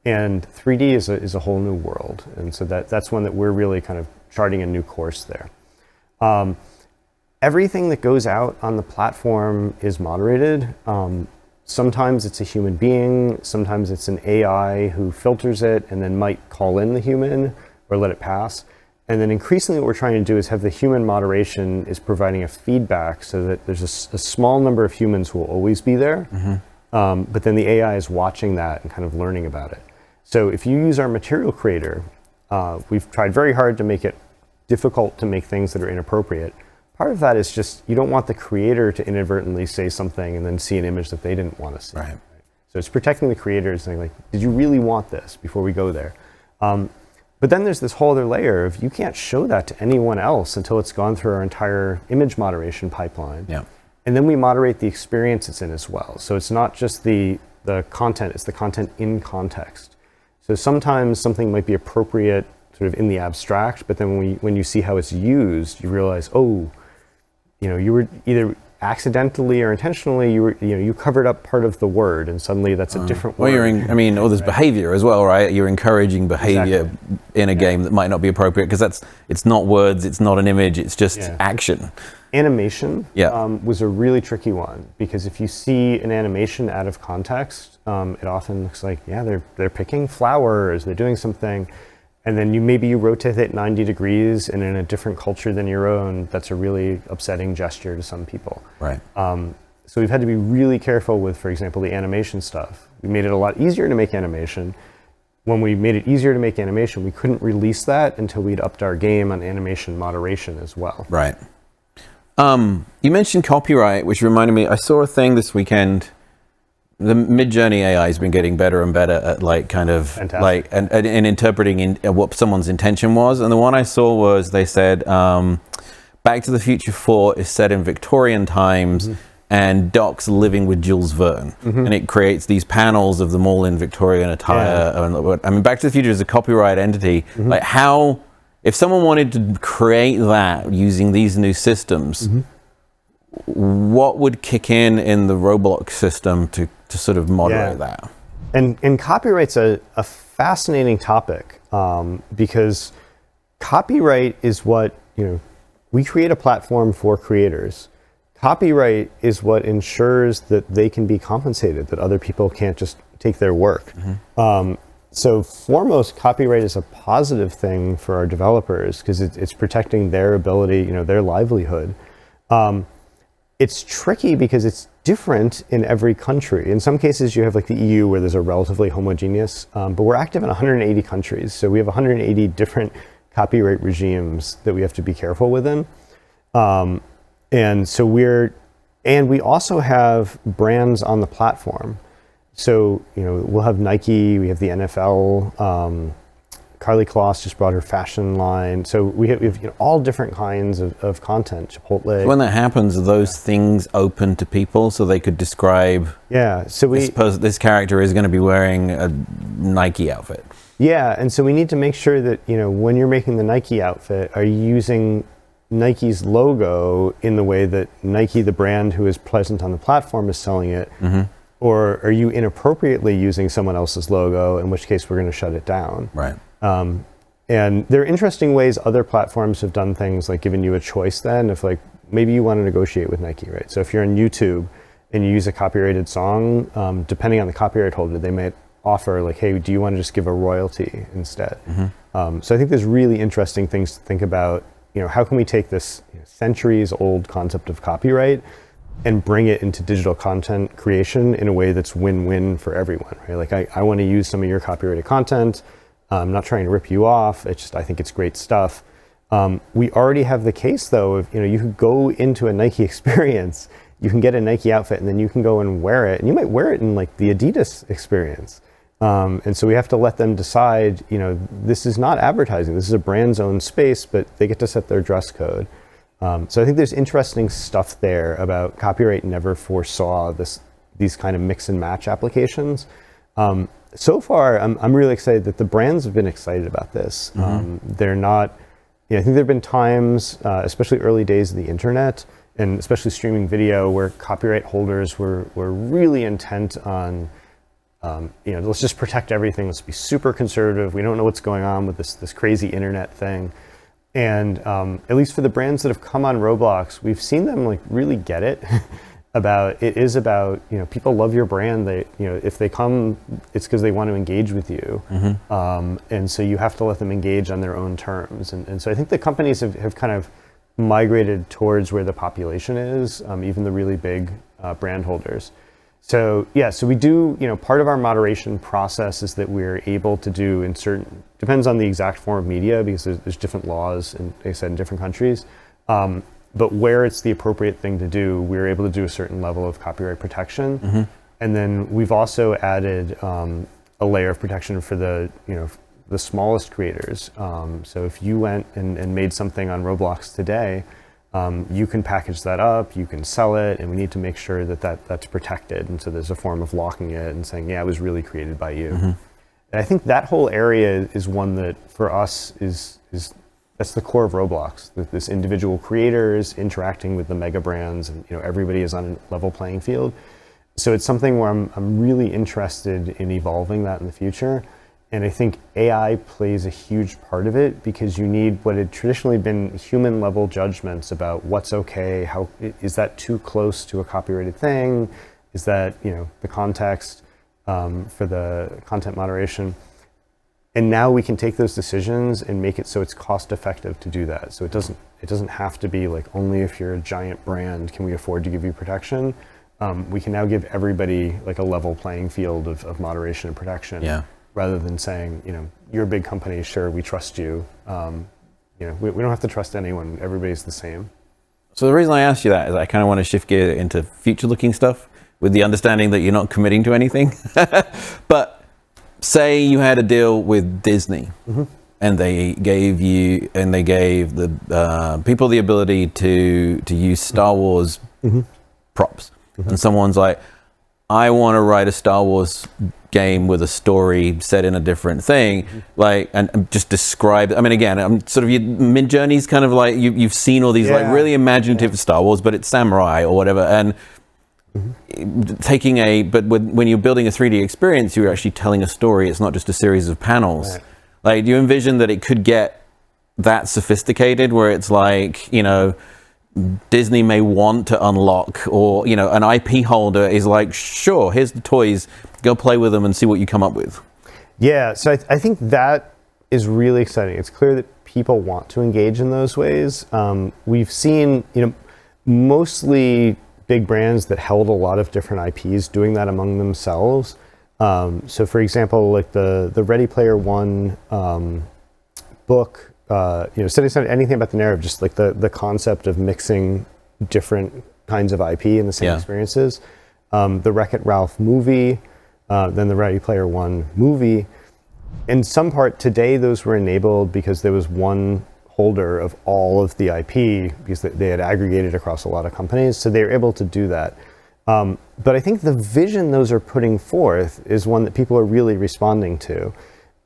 And 3D is a whole new world. And so that's one that we're really kind of charting a new course there. Everything that goes out on the platform is moderated. Sometimes it's a human being, sometimes it's an AI who filters it and then might call in the human or let it pass. And then increasingly what we're trying to do is have the human moderation is providing a feedback so that there's a small number of humans who will always be there, but then the AI is watching that and kind of learning about it. So if you use our material creator, we've tried very hard to make it difficult to make things that are inappropriate. Part of that is just you don't want the creator to inadvertently say something and then see an image that they didn't want to see. Right. So it's protecting the creators, saying like, did you really want this before we go there? But then there's this whole other layer of you can't show that to anyone else until it's gone through our entire image moderation pipeline. Yeah. And then we moderate the experience it's in as well. So it's not just the content, it's the content in context. So sometimes something might be appropriate sort of in the abstract, but then when you see how it's used, you realize, oh, you were either accidentally or intentionally, you covered up part of the word, and suddenly that's a different word. Well, there's behavior as well, right? You're encouraging behavior in a game that might not be appropriate because it's not words, it's not an image, it's just action. Animation was a really tricky one because if you see an animation out of context, it often looks like, they're picking flowers, they're doing something. And then maybe you rotate it 90 degrees and in a different culture than your own, that's a really upsetting gesture to some people. Right. So we've had to be really careful with, for example, the animation stuff. We made it a lot easier to make animation. When we made it easier to make animation, we couldn't release that until we'd upped our game on animation moderation as well. Right. You mentioned copyright, which reminded me, I saw a thing this weekend. The Mid-Journey AI has been getting better and better at and interpreting what someone's intention was. And the one I saw was they said Back to the Future 4 is set in Victorian times and Doc's living with Jules Verne. And it creates these panels of them all in Victorian attire. I mean, Back to the Future is a copyright entity. Like how, if someone wanted to create that using these new systems, what would kick in the Roblox system to sort of moderate that? And copyright's a fascinating topic because copyright is what, we create a platform for creators. Copyright is what ensures that they can be compensated, that other people can't just take their work. So foremost, copyright is a positive thing for our developers because it's protecting their ability, their livelihood. It's tricky because it's different in every country. In some cases, you have like the EU where there's a relatively homogeneous, but we're active in 180 countries. So we have 180 different copyright regimes that we have to be careful within. And we also have brands on the platform. So, we'll have Nike, we have the NFL, Carly Kloss just brought her fashion line. So we have all different kinds of content, Chipotle. When that happens, are those things open to people so they could describe, so this character is going to be wearing a Nike outfit? Yeah, and so we need to make sure that, when you're making the Nike outfit, are you using Nike's logo in the way that Nike, the brand who is present on the platform, is selling it? Or are you inappropriately using someone else's logo, in which case we're going to shut it down? Right. And there are interesting ways other platforms have done things, like giving you a choice then, if like maybe you want to negotiate with Nike, right? So if you're on YouTube and you use a copyrighted song, depending on the copyright holder, they might offer like, hey, do you want to just give a royalty instead? So I think there's really interesting things to think about. How can we take this centuries old concept of copyright and bring it into digital content creation in a way that's win-win for everyone, right? Like I want to use some of your copyrighted content. I'm not trying to rip you off. It's just, I think it's great stuff. We already have the case though of, you could go into a Nike experience, you can get a Nike outfit, and then you can go and wear it, and you might wear it in like the Adidas experience. And so we have to let them decide, this is not advertising, this is a brand's own space, but they get to set their dress code. So I think there's interesting stuff there about copyright never foresaw these kind of mix and match applications. So far, I'm really excited that the brands have been excited about this. They're not, I think there have been times, especially early days of the internet, and especially streaming video, where copyright holders were really intent on, let's just protect everything. Let's be super conservative. We don't know what's going on with this crazy internet thing. And at least for the brands that have come on Roblox, we've seen them like really get it. It is about people love your brand. They if they come, it's because they want to engage with you, and so you have to let them engage on their own terms. And so I think the companies have kind of migrated towards where the population is, even the really big brand holders. So so we do, part of our moderation process is that we're able to do in certain, depends on the exact form of media, because there's different laws, and like I said, in different countries. But where it's the appropriate thing to do, we're able to do a certain level of copyright protection. And then we've also added a layer of protection for the smallest creators. So if you went and made something on Roblox today, you can package that up, you can sell it, and we need to make sure that's protected. And so there's a form of locking it and saying, it was really created by you. And I think that whole area is one that for us is that's the core of Roblox, this individual creators interacting with the mega brands, and everybody is on a level playing field. So it's something where I'm really interested in evolving that in the future. And I think AI plays a huge part of it, because you need what had traditionally been human level judgments about what's okay, how is that too close to a copyrighted thing, is that the context for the content moderation. And now we can take those decisions and make it so it's cost effective to do that. So it doesn't have to be like, only if you're a giant brand can we afford to give you protection. We can now give everybody like a level playing field of moderation and protection, rather than saying, you're a big company, sure, we trust you. We don't have to trust anyone. Everybody's the same. So the reason I asked you that is I kind of want to shift gear into future looking stuff, with the understanding that you're not committing to anything. But say you had a deal with Disney, and they gave the people the ability to use Star Wars props, and someone's like, I want to write a Star Wars game with a story set in a different thing, like, and just describe. I mean, again, I'm sort of Mid-Journey's kind of like you've seen all these like really imaginative Star Wars, but it's samurai or whatever, and when you're building a 3D experience, you're actually telling a story. It's not just a series of panels. Right. Like, do you envision that it could get that sophisticated, where it's like, Disney may want to unlock, or an IP holder is like, sure, here's the toys, go play with them and see what you come up with. Yeah, so I think that is really exciting. It's clear that people want to engage in those ways. We've seen, mostly big brands that held a lot of different IPs doing that among themselves. So for example, like the Ready Player One book, setting aside anything about the narrative, just like the concept of mixing different kinds of IP in the same experiences. The Wreck-It Ralph movie, then the Ready Player One movie. In some part today, those were enabled because there was one holder of all of the IP, because they had aggregated across a lot of companies, so they were able to do that. But I think the vision those are putting forth is one that people are really responding to,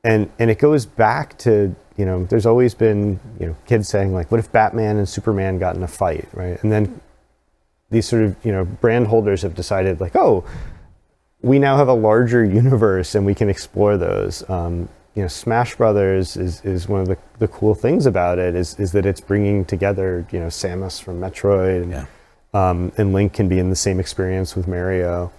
and it goes back to there's always been kids saying like, what if Batman and Superman got in a fight, right? And then these sort of brand holders have decided like, oh, we now have a larger universe and we can explore those. Smash Brothers is one of the cool things about it is that it's bringing together Samus from Metroid, and Link can be in the same experience with Mario.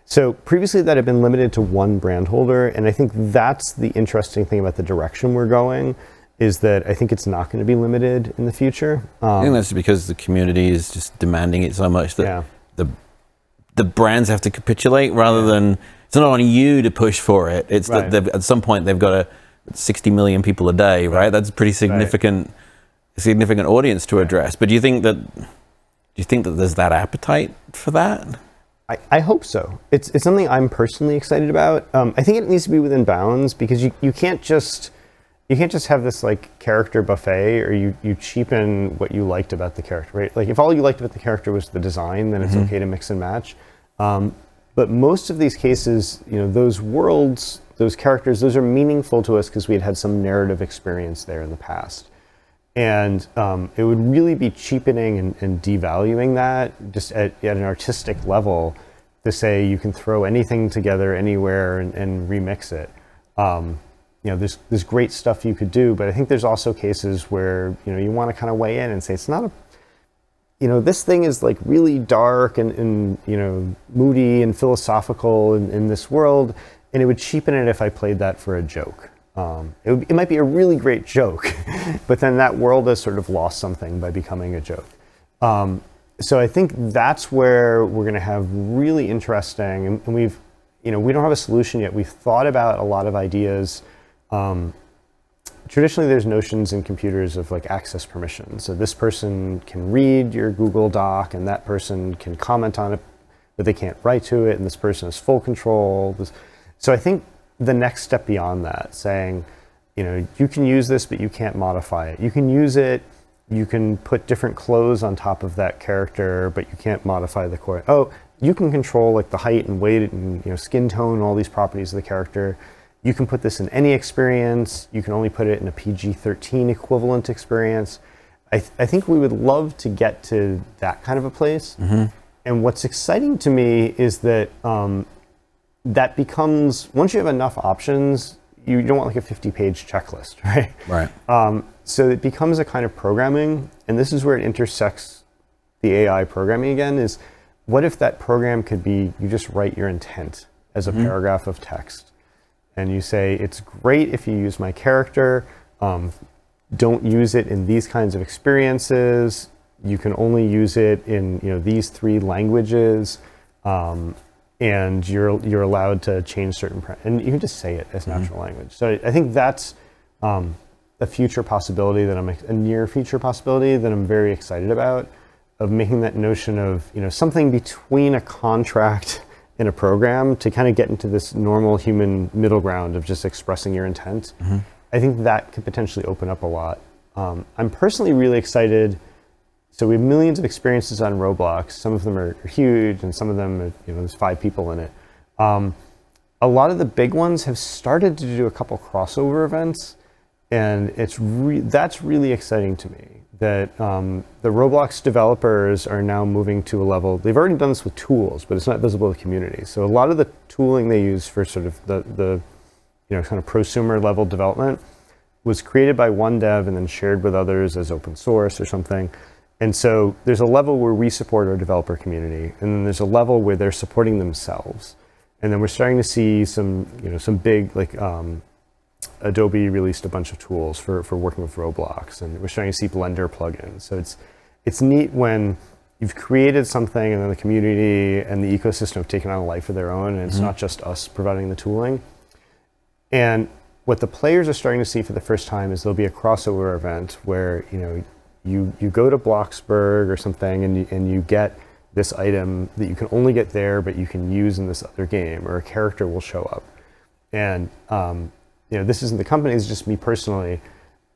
So previously that had been limited to one brand holder, and I think that's the interesting thing about the direction we're going, is that I think it's not going to be limited in the future. I think that's because the community is just demanding it so much that the brands have to capitulate, rather than, it's not on you to push for it. It's that at some point they've got to 60 million people a day, right? That's a pretty significant audience to address. But do you think that there's that appetite for that? I hope so. It's something I'm personally excited about. I think it needs to be within bounds, because you can't just have this like character buffet, or you cheapen what you liked about the character, right? Like if all you liked about the character was the design, then it's okay to mix and match. But most of these cases, those worlds, those characters, those are meaningful to us because we had some narrative experience there in the past. And it would really be cheapening and devaluing that just at an artistic level to say you can throw anything together anywhere and remix it. There's great stuff you could do, but I think there's also cases where you want to kind of weigh in and say it's not this thing is like really dark and moody and philosophical in this world, and it would cheapen it if I played that for a joke. It might be a really great joke, but then that world has sort of lost something by becoming a joke. So I think that's where we're going to have really interesting, and we don't have a solution yet. We've thought about a lot of ideas. Traditionally, there's notions in computers of like access permission. So this person can read your Google Doc, and that person can comment on it, but they can't write to it, and this person has full control. So I think the next step beyond that, saying, you can use this, but you can't modify it. You can use it, you can put different clothes on top of that character, but you can't modify the core. Oh, you can control like the height and weight and skin tone and all these properties of the character. You can put this in any experience. You can only put it in a PG-13 equivalent experience. I think we would love to get to that kind of a place. And what's exciting to me is that that becomes, once you have enough options, you don't want like a 50-page checklist, right? Right. So it becomes a kind of programming, and this is where it intersects the AI programming again, is what if that program could be, you just write your intent as a paragraph of text. And you say, it's great if you use my character, don't use it in these kinds of experiences, you can only use it in these 3 languages, and you're allowed to change certain, and you can just say it as natural language. So I think that's a future possibility a near future possibility that I'm very excited about, of making that notion of something between a contract and a program to kind of get into this normal human middle ground of just expressing your intent. I think that could potentially open up a lot. I'm personally really excited. So we have millions of experiences on Roblox. Some of them are huge, and some of them, there's 5 people in it. A lot of the big ones have started to do a couple crossover events, and that's really exciting to me. That the Roblox developers are now moving to a level. They've already done this with tools, but it's not visible to the community. So a lot of the tooling they use for sort of the kind of prosumer level development was created by one dev and then shared with others as open source or something. And so there's a level where we support our developer community, and then there's a level where they're supporting themselves. And then we're starting to see some big, like Adobe released a bunch of tools for working with Roblox, and we're starting to see Blender plugins. So it's neat when you've created something and then the community and the ecosystem have taken on a life of their own, and it's not just us providing the tooling. And what the players are starting to see for the first time is there'll be a crossover event where you go to Bloxburg or something, and you get this item that you can only get there, but you can use in this other game, or a character will show up. And this isn't the company, it's just me personally.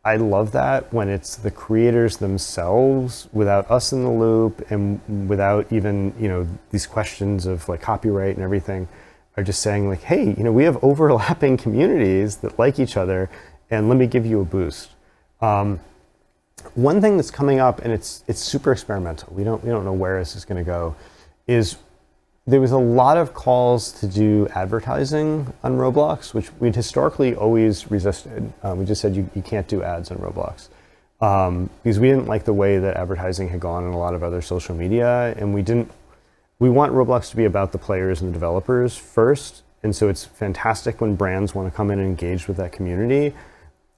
I love that when it's the creators themselves, without us in the loop, and without even these questions of like copyright and everything, are just saying like, hey, we have overlapping communities that like each other, and let me give you a boost. One thing that's coming up, and it's super experimental, we don't know where this is going to go, is there was a lot of calls to do advertising on Roblox, which we'd historically always resisted. We just said you can't do ads on Roblox, because we didn't like the way that advertising had gone in a lot of other social media, and we want Roblox to be about the players and the developers first. And so it's fantastic when brands want to come in and engage with that community,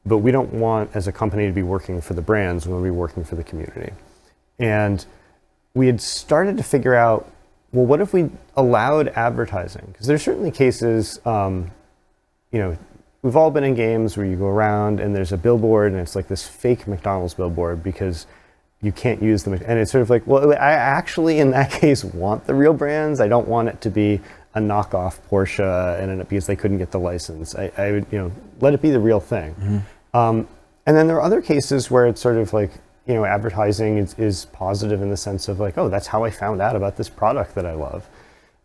but we don't want, as a company, to be working for the brands. We want to be working for the community. And we had started to figure out, well, what if we allowed advertising? Because there's certainly cases, we've all been in games where you go around and there's a billboard and it's like this fake McDonald's billboard because you can't use them. And it's sort of like, well, I actually, in that case, want the real brands. I don't want it to be a knockoff Porsche and because they couldn't get the license. I would, let it be the real thing. And then there are other cases where it's sort of like, advertising is positive in the sense of like, oh, that's how I found out about this product that I love.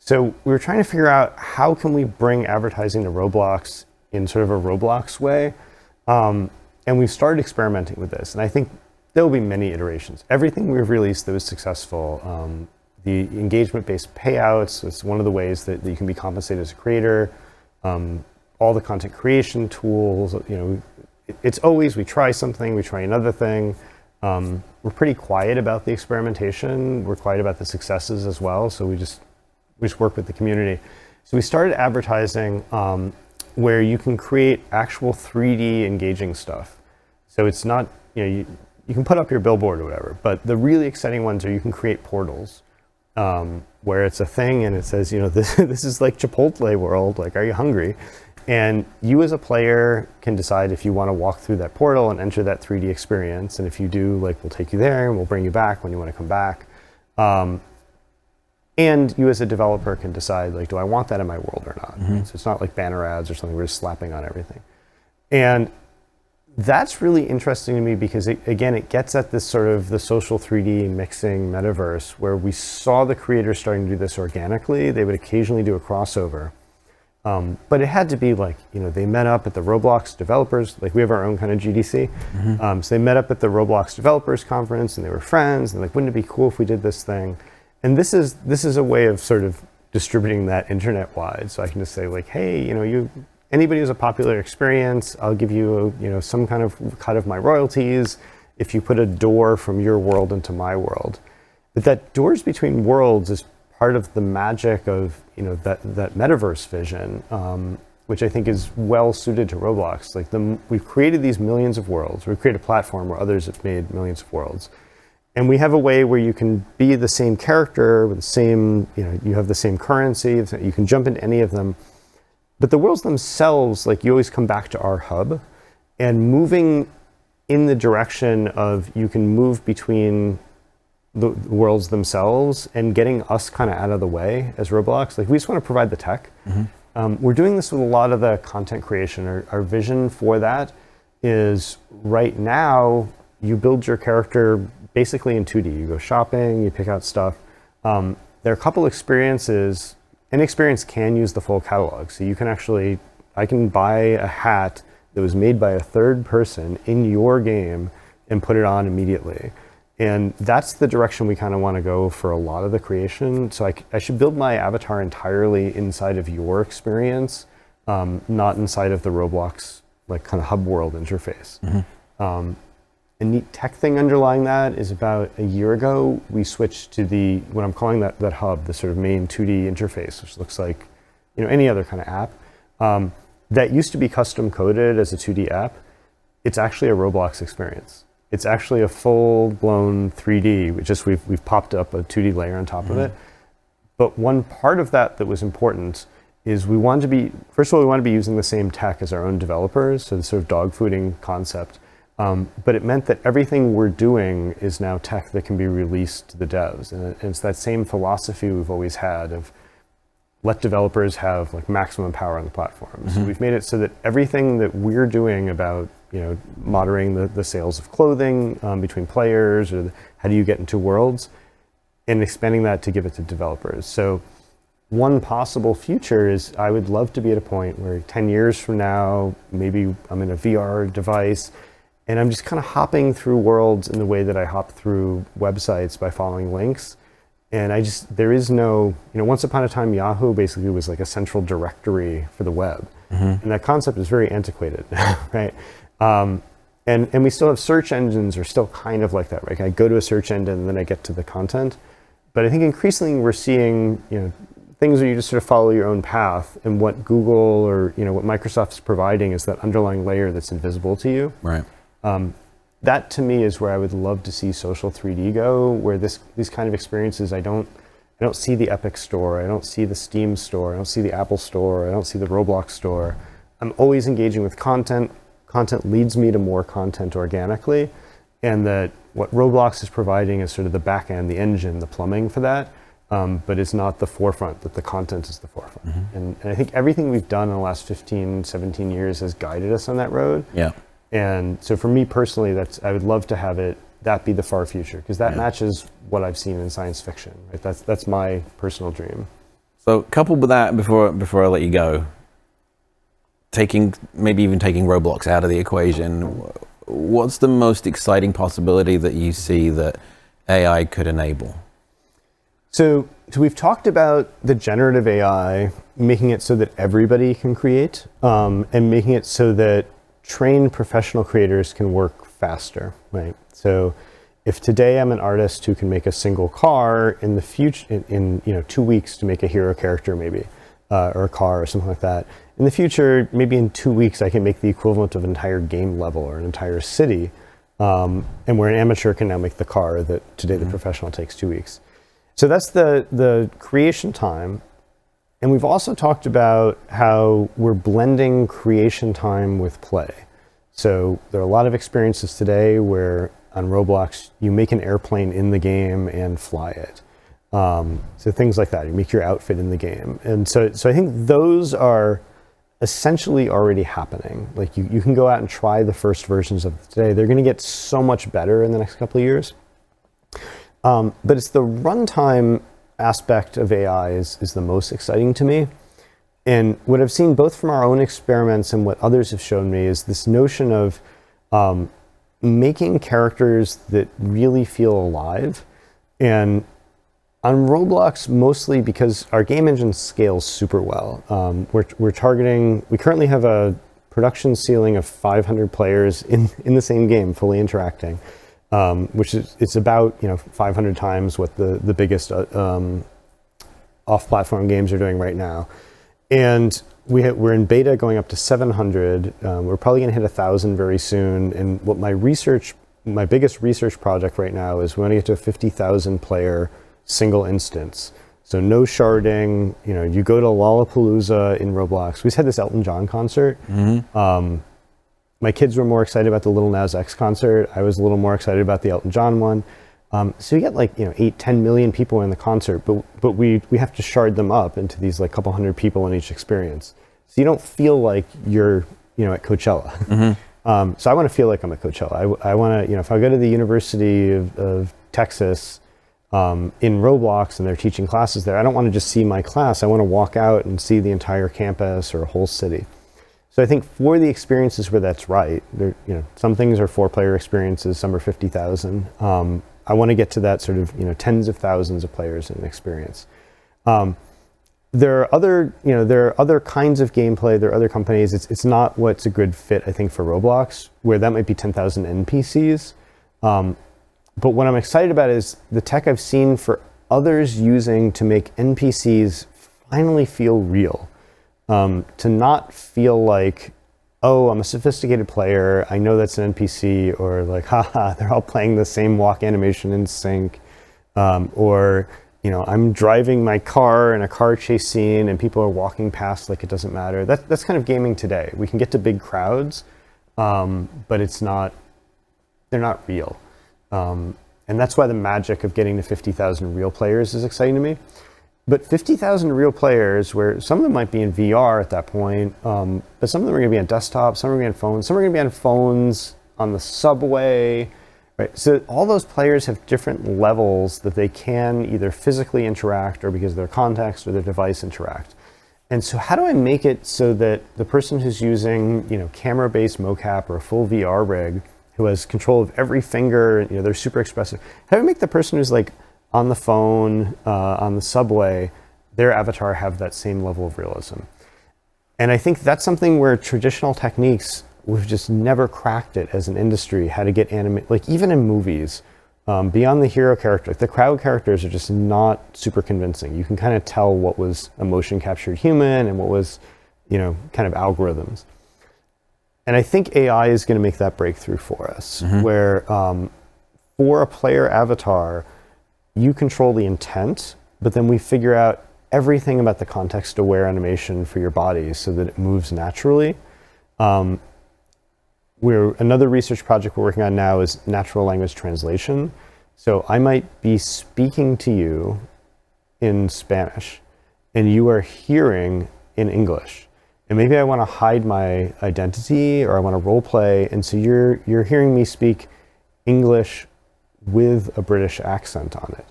So we were trying to figure out how can we bring advertising to Roblox in sort of a Roblox way. And we've started experimenting with this. And I think there will be many iterations. Everything we've released that was successful, the engagement-based payouts, it's one of the ways that you can be compensated as a creator. All the content creation tools, it's always we try something, we try another thing. We're pretty quiet about the experimentation. We're quiet about the successes as well. So we just work with the community. So we started advertising where you can create actual 3D engaging stuff. So it's not, you can put up your billboard or whatever, but the really exciting ones are you can create portals where it's a thing and it says, this is like Chipotle world, like, are you hungry? And you as a player can decide if you want to walk through that portal and enter that 3D experience. And if you do, like, we'll take you there and we'll bring you back when you want to come back. And you as a developer can decide, like, do I want that in my world or not? So it's not like banner ads or something we're just slapping on everything. And that's really interesting to me because, it gets at this sort of the social 3D mixing metaverse where we saw the creators starting to do this organically. They would occasionally do a crossover. But it had to be like, they met up at the Roblox developers, like we have our own kind of GDC. So they met up at the Roblox developers conference and they were friends and like, wouldn't it be cool if we did this thing? And this is a way of sort of distributing that internet wide. So I can just say like, hey, anybody who's a popular experience, I'll give you, some kind of cut of my royalties if you put a door from your world into my world. But that doors between worlds is part of the magic of that metaverse vision, which I think is well suited to Roblox. Like we've created these millions of worlds. We've created a platform where others have made millions of worlds, and we have a way where you can be the same character with the same, you have the same currency. You can jump into any of them, but the worlds themselves, like you always come back to our hub, and moving in the direction of you can move between the worlds themselves and getting us kind of out of the way as Roblox. Like we just want to provide the tech. We're doing this with a lot of the content creation. Our vision for that is right now you build your character basically in 2D. You go shopping, you pick out stuff. There are a couple experiences. An experience can use the full catalog. So you can I can buy a hat that was made by a third person in your game and put it on immediately. And that's the direction we kind of want to go for a lot of the creation. So I should build my avatar entirely inside of your experience, not inside of the Roblox like kind of hub world interface. A neat tech thing underlying that is about a year ago, we switched to what I'm calling that hub, the sort of main 2D interface, which looks like any other kind of app. That used to be custom coded as a 2D app. It's actually a Roblox experience. It's actually a full-blown 3D. We've popped up a 2D layer on top of it. But one part of that was important is we wanted to be, first of all, we wanted to be using the same tech as our own developers, so the sort of dog fooding concept. But it meant that everything we're doing is now tech that can be released to the devs. And it's that same philosophy we've always had of let developers have like maximum power on the platform. So we've made it so that everything that we're doing about moderating the sales of clothing between players, or how do you get into worlds, and expanding that to give it to developers. So one possible future is I would love to be at a point where 10 years from now, maybe I'm in a VR device, and I'm just kind of hopping through worlds in the way that I hop through websites by following links. And there is no, once upon a time, Yahoo basically was like a central directory for the web. And that concept is very antiquated, right? And we still have search engines are still kind of like that, right? I go to a search engine and then I get to the content. But I think increasingly we're seeing, things where you just sort of follow your own path, and what Google or, what Microsoft's providing is that underlying layer that's invisible to you. Right. That to me is where I would love to see social 3D go, where these kind of experiences, I don't see the Epic store, I don't see the Steam store, I don't see the Apple store, I don't see the Roblox store. I'm always engaging with content. Content leads me to more content organically, and that what Roblox is providing is sort of the back end, the engine, the plumbing for that, but it's not the forefront, that the content is the forefront. And I think everything we've done in the last 15, 17 years has guided us on that road. Yeah. And so for me personally, I would love to have that be the far future, because that matches what I've seen in science fiction. Right? That's my personal dream. So coupled with that, before I let you go, maybe even taking Roblox out of the equation, what's the most exciting possibility that you see that AI could enable? So we've talked about the generative AI, making it so that everybody can create, and making it so that trained professional creators can work faster, right? So if today I'm an artist who can make a single car, in the future, in 2 weeks to make a hero character maybe, or a car or something like that. In the future, maybe in 2 weeks, I can make the equivalent of an entire game level or an entire city, and where an amateur can now make the car that today the professional takes 2 weeks. So that's the creation time. And we've also talked about how we're blending creation time with play. So there are a lot of experiences today where on Roblox, you make an airplane in the game and fly it. So things like that, you make your outfit in the game. And so I think those are essentially already happening. Like you can go out and try the first versions of it today. They're going to get so much better in the next couple of years. But it's the runtime aspect of AI is the most exciting to me. And what I've seen both from our own experiments and what others have shown me is this notion of making characters that really feel alive. And on Roblox, mostly because our game engine scales super well. We currently have a production ceiling of 500 players in the same game, fully interacting, which it's about 500 times what the biggest off-platform games are doing right now. And we're in beta going up to 700. We're probably going to hit 1,000 very soon. And what my biggest research project right now is we want to get to a 50,000 player single instance. So no sharding. You go to Lollapalooza in Roblox. We just had this Elton John concert. My kids were more excited about the Lil Nas X concert. I was a little more excited about the Elton John one. So you get 8-10 million people in the concert, but we have to shard them up into these couple hundred people in each experience. So you don't feel like you're at Coachella. So I want to feel like I'm at Coachella. I want to if I go to the University of Texas in Roblox and they're teaching classes there, I don't want to just see my class. I want to walk out and see the entire campus or a whole city. So I think for the experiences where that's right, some things are 4-player experiences, some are 50,000. I want to get to that sort of tens of thousands of players in an experience. There are other kinds of gameplay. There are other companies. It's not what's a good fit, I think, for Roblox, where that might be 10,000 NPCs. But what I'm excited about is the tech I've seen for others using to make NPCs finally feel real. To not feel like, oh, I'm a sophisticated player, I know that's an NPC, or haha, they're all playing the same walk animation in sync, or I'm driving my car in a car chase scene and people are walking past like it doesn't matter. That's kind of gaming today. We can get to big crowds, but they're not real. And that's why the magic of getting to 50,000 real players is exciting to me. But 50,000 real players, where some of them might be in VR at that point, but some of them are going to be on desktop, some are going to be on phones, some are going to be on phones on the subway, right? So all those players have different levels that they can either physically interact or because of their context or their device interact. And so how do I make it so that the person who's using camera-based mocap or a full VR rig, who has control of every finger, they're super expressive, how do I make the person who's on the phone, on the subway, their avatar have that same level of realism? And I think that's something where traditional techniques, we've just never cracked it as an industry, how to get animate, even in movies, beyond the hero character, the crowd characters are just not super convincing. You can kind of tell what was a motion captured human and what was, kind of algorithms. And I think AI is going to make that breakthrough for us, where for a player avatar, you control the intent, but then we figure out everything about the context-aware animation for your body so that it moves naturally. Another research project we're working on now is natural language translation. So I might be speaking to you in Spanish, and you are hearing in English. And maybe I want to hide my identity, or I want to role play, and so you're hearing me speak English with a British accent on it.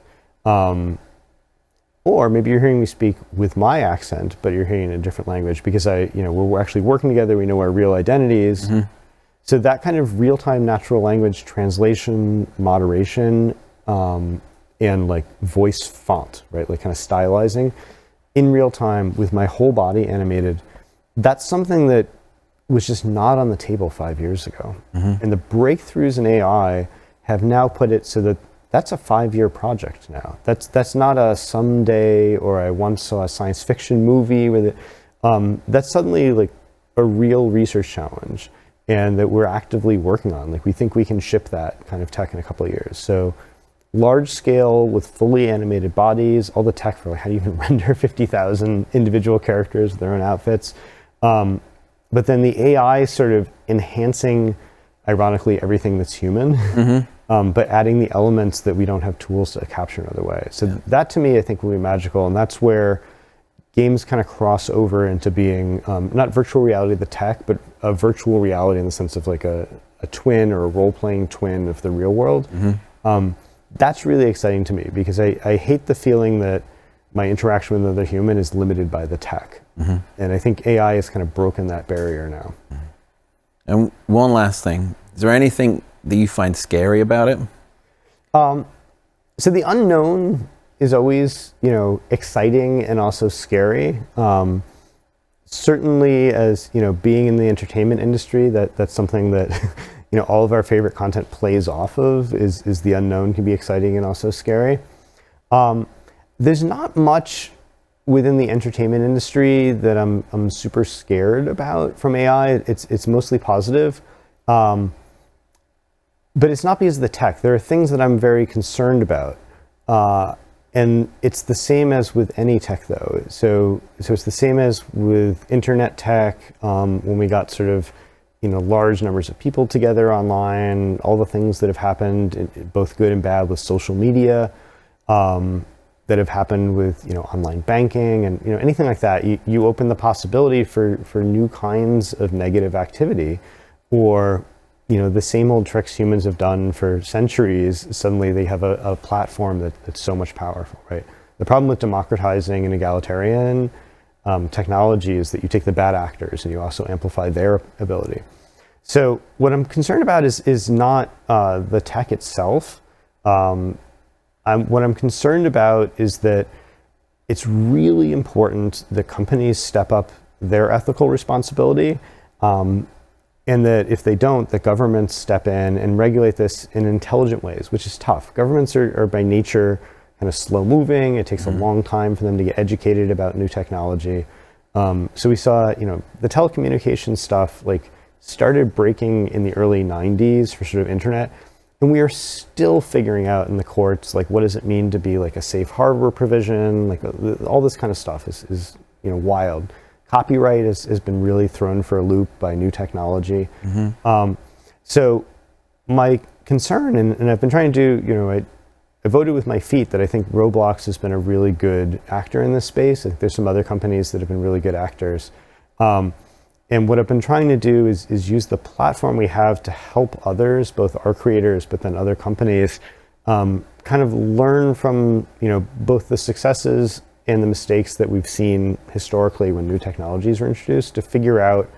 Or maybe you're hearing me speak with my accent, but you're hearing a different language because we're actually working together. We know our real identities. So that kind of real-time natural language translation, moderation, and like voice font, right? Like kind of stylizing in real time with my whole body animated. That's something that was just not on the table 5 years ago. And the breakthroughs in AI have now put it so that that's a 5-year project now. That's not a someday, or I once saw a science fiction movie with it. That's suddenly like a real research challenge, and that we're actively working on. Like we think we can ship that kind of tech in a couple of years. So large scale with fully animated bodies, all the tech for like how do you even render 50,000 individual characters with their own outfits. But then the AI sort of enhancing, ironically, everything that's human, but adding the elements that we don't have tools to capture in other ways. So that to me, I think will be magical. And that's where games kind of cross over into being not virtual reality, the tech, but a virtual reality in the sense of like a twin or a role-playing twin of the real world. That's really exciting to me because I hate the feeling that my interaction with another human is limited by the tech. And I think AI has kind of broken that barrier now. And one last thing, is there anything that you find scary about it? So the unknown is always, exciting and also scary. Certainly as, being in the entertainment industry, that's something that, all of our favorite content plays off of is the unknown can be exciting and also scary. There's not much within the entertainment industry that I'm super scared about from AI. It's mostly positive. But it's not because of the tech. There are things that I'm very concerned about. And it's the same as with any tech, though. So it's the same as with internet tech, when we got sort of, large numbers of people together online, all the things that have happened, both good and bad, with social media, that have happened with, online banking and, anything like that. You open the possibility for new kinds of negative activity, or the same old tricks humans have done for centuries. Suddenly they have a platform that's so much powerful, right? The problem with democratizing and egalitarian technology is that you take the bad actors and you also amplify their ability. So what I'm concerned about is not the tech itself. What I'm concerned about is that it's really important that companies step up their ethical responsibility. And that if they don't, the governments step in and regulate this in intelligent ways, which is tough. Governments are by nature kind of slow moving. It takes a long time for them to get educated about new technology. So we saw, the telecommunications stuff like started breaking in the early 90s for sort of internet. And we are still figuring out in the courts, like, what does it mean to be like a safe harbor provision? Like all this kind of stuff is wild. Copyright has been really thrown for a loop by new technology. So my concern, and I've been trying to do, I voted with my feet that I think Roblox has been a really good actor in this space. I think there's some other companies that have been really good actors. And what I've been trying to do is use the platform we have to help others, both our creators, but then other companies, kind of learn from, both the successes and the mistakes that we've seen historically when new technologies were introduced, to figure out,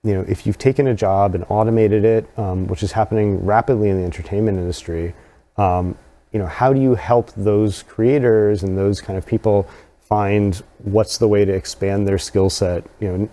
if you've taken a job and automated it, which is happening rapidly in the entertainment industry, how do you help those creators and those kind of people find what's the way to expand their skill set?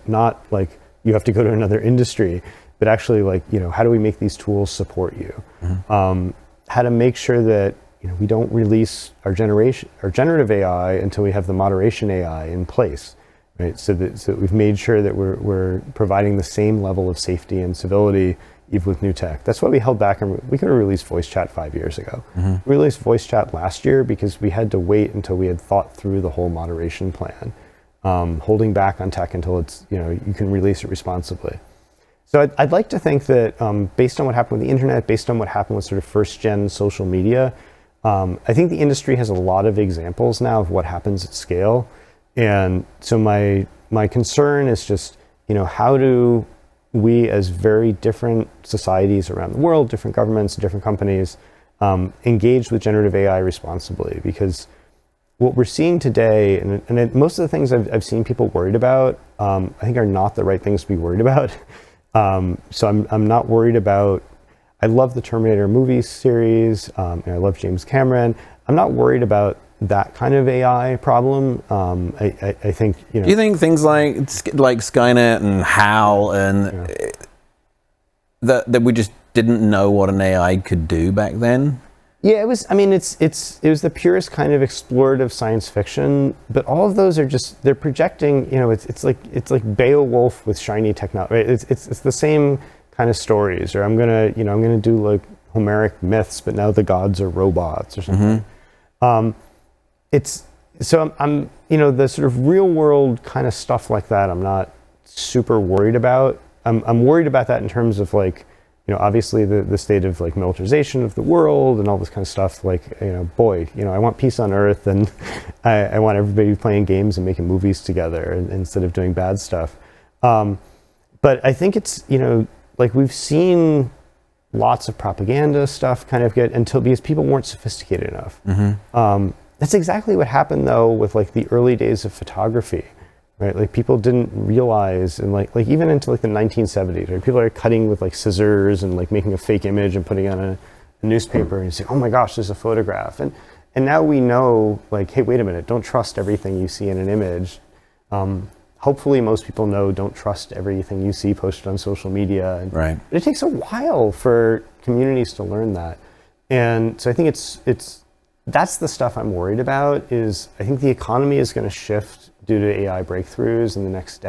Not like you have to go to another industry, but actually like, how do we make these tools support you? How to make sure that we don't release our generative AI until we have the moderation AI in place, right? So that we've made sure that we're providing the same level of safety and civility even with new tech. That's why we held back, and we could have released voice chat 5 years ago. We released voice chat last year because we had to wait until we had thought through the whole moderation plan, holding back on tech until it's, you can release it responsibly. So I'd like to think that based on what happened with the internet, based on what happened with sort of first-gen social media, I think the industry has a lot of examples now of what happens at scale. And so my concern is just, how do we as very different societies around the world, different governments, different companies, engage with generative AI responsibly? Because what we're seeing today, and most of the things I've seen people worried about, I think are not the right things to be worried about. So I'm not worried about, I love the Terminator movie series, and I love James Cameron. I'm not worried about that kind of AI problem. I think, Do you think things like Skynet and HAL and that we just didn't know what an AI could do back then? Yeah, it was. I mean, it was the purest kind of explorative science fiction. But all of those are just, they're projecting. It's like Beowulf with shiny technology. Right? It's the same kind of stories. Or I'm gonna do like Homeric myths, but now the gods are robots or something. I'm the sort of real world kind of stuff like that. I'm not super worried about. I'm worried about that in terms of like, obviously the state of like militarization of the world and all this kind of stuff. Like, I want peace on earth, and I want everybody playing games and making movies together instead of doing bad stuff. But I think it's, like we've seen lots of propaganda stuff kind of get because people weren't sophisticated enough. That's exactly what happened though with like the early days of photography. Right, like people didn't realize, and like even into like the 1970s, right? People are cutting with like scissors and like making a fake image and putting it on a newspaper, and you say, "Oh my gosh, there's a photograph." And now we know, like, hey, wait a minute, don't trust everything you see in an image. Hopefully, most people know don't trust everything you see posted on social media. And right. It takes a while for communities to learn that, and so I think that's the stuff I'm worried about. Is I think the economy is going to shift due to AI breakthroughs in the next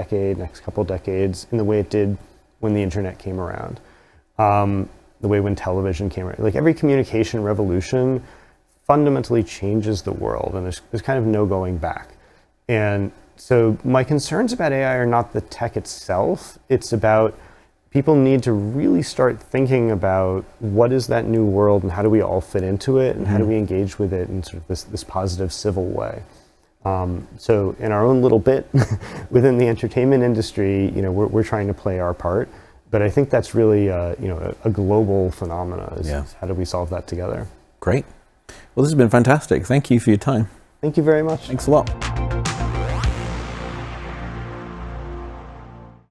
couple decades, in the way it did when the internet came around, the way when television came around. Like every communication revolution fundamentally changes the world, and there's kind of no going back. And so my concerns about AI are not the tech itself. It's about people need to really start thinking about what is that new world and how do we all fit into it, and how do we engage with it in sort of this positive civil way. So in our own little bit within the entertainment industry, we're trying to play our part, but I think that's really a global phenomena. Is how do we solve that together? Great. Well, this has been fantastic. Thank you for your time. Thank you very much. Thanks a lot.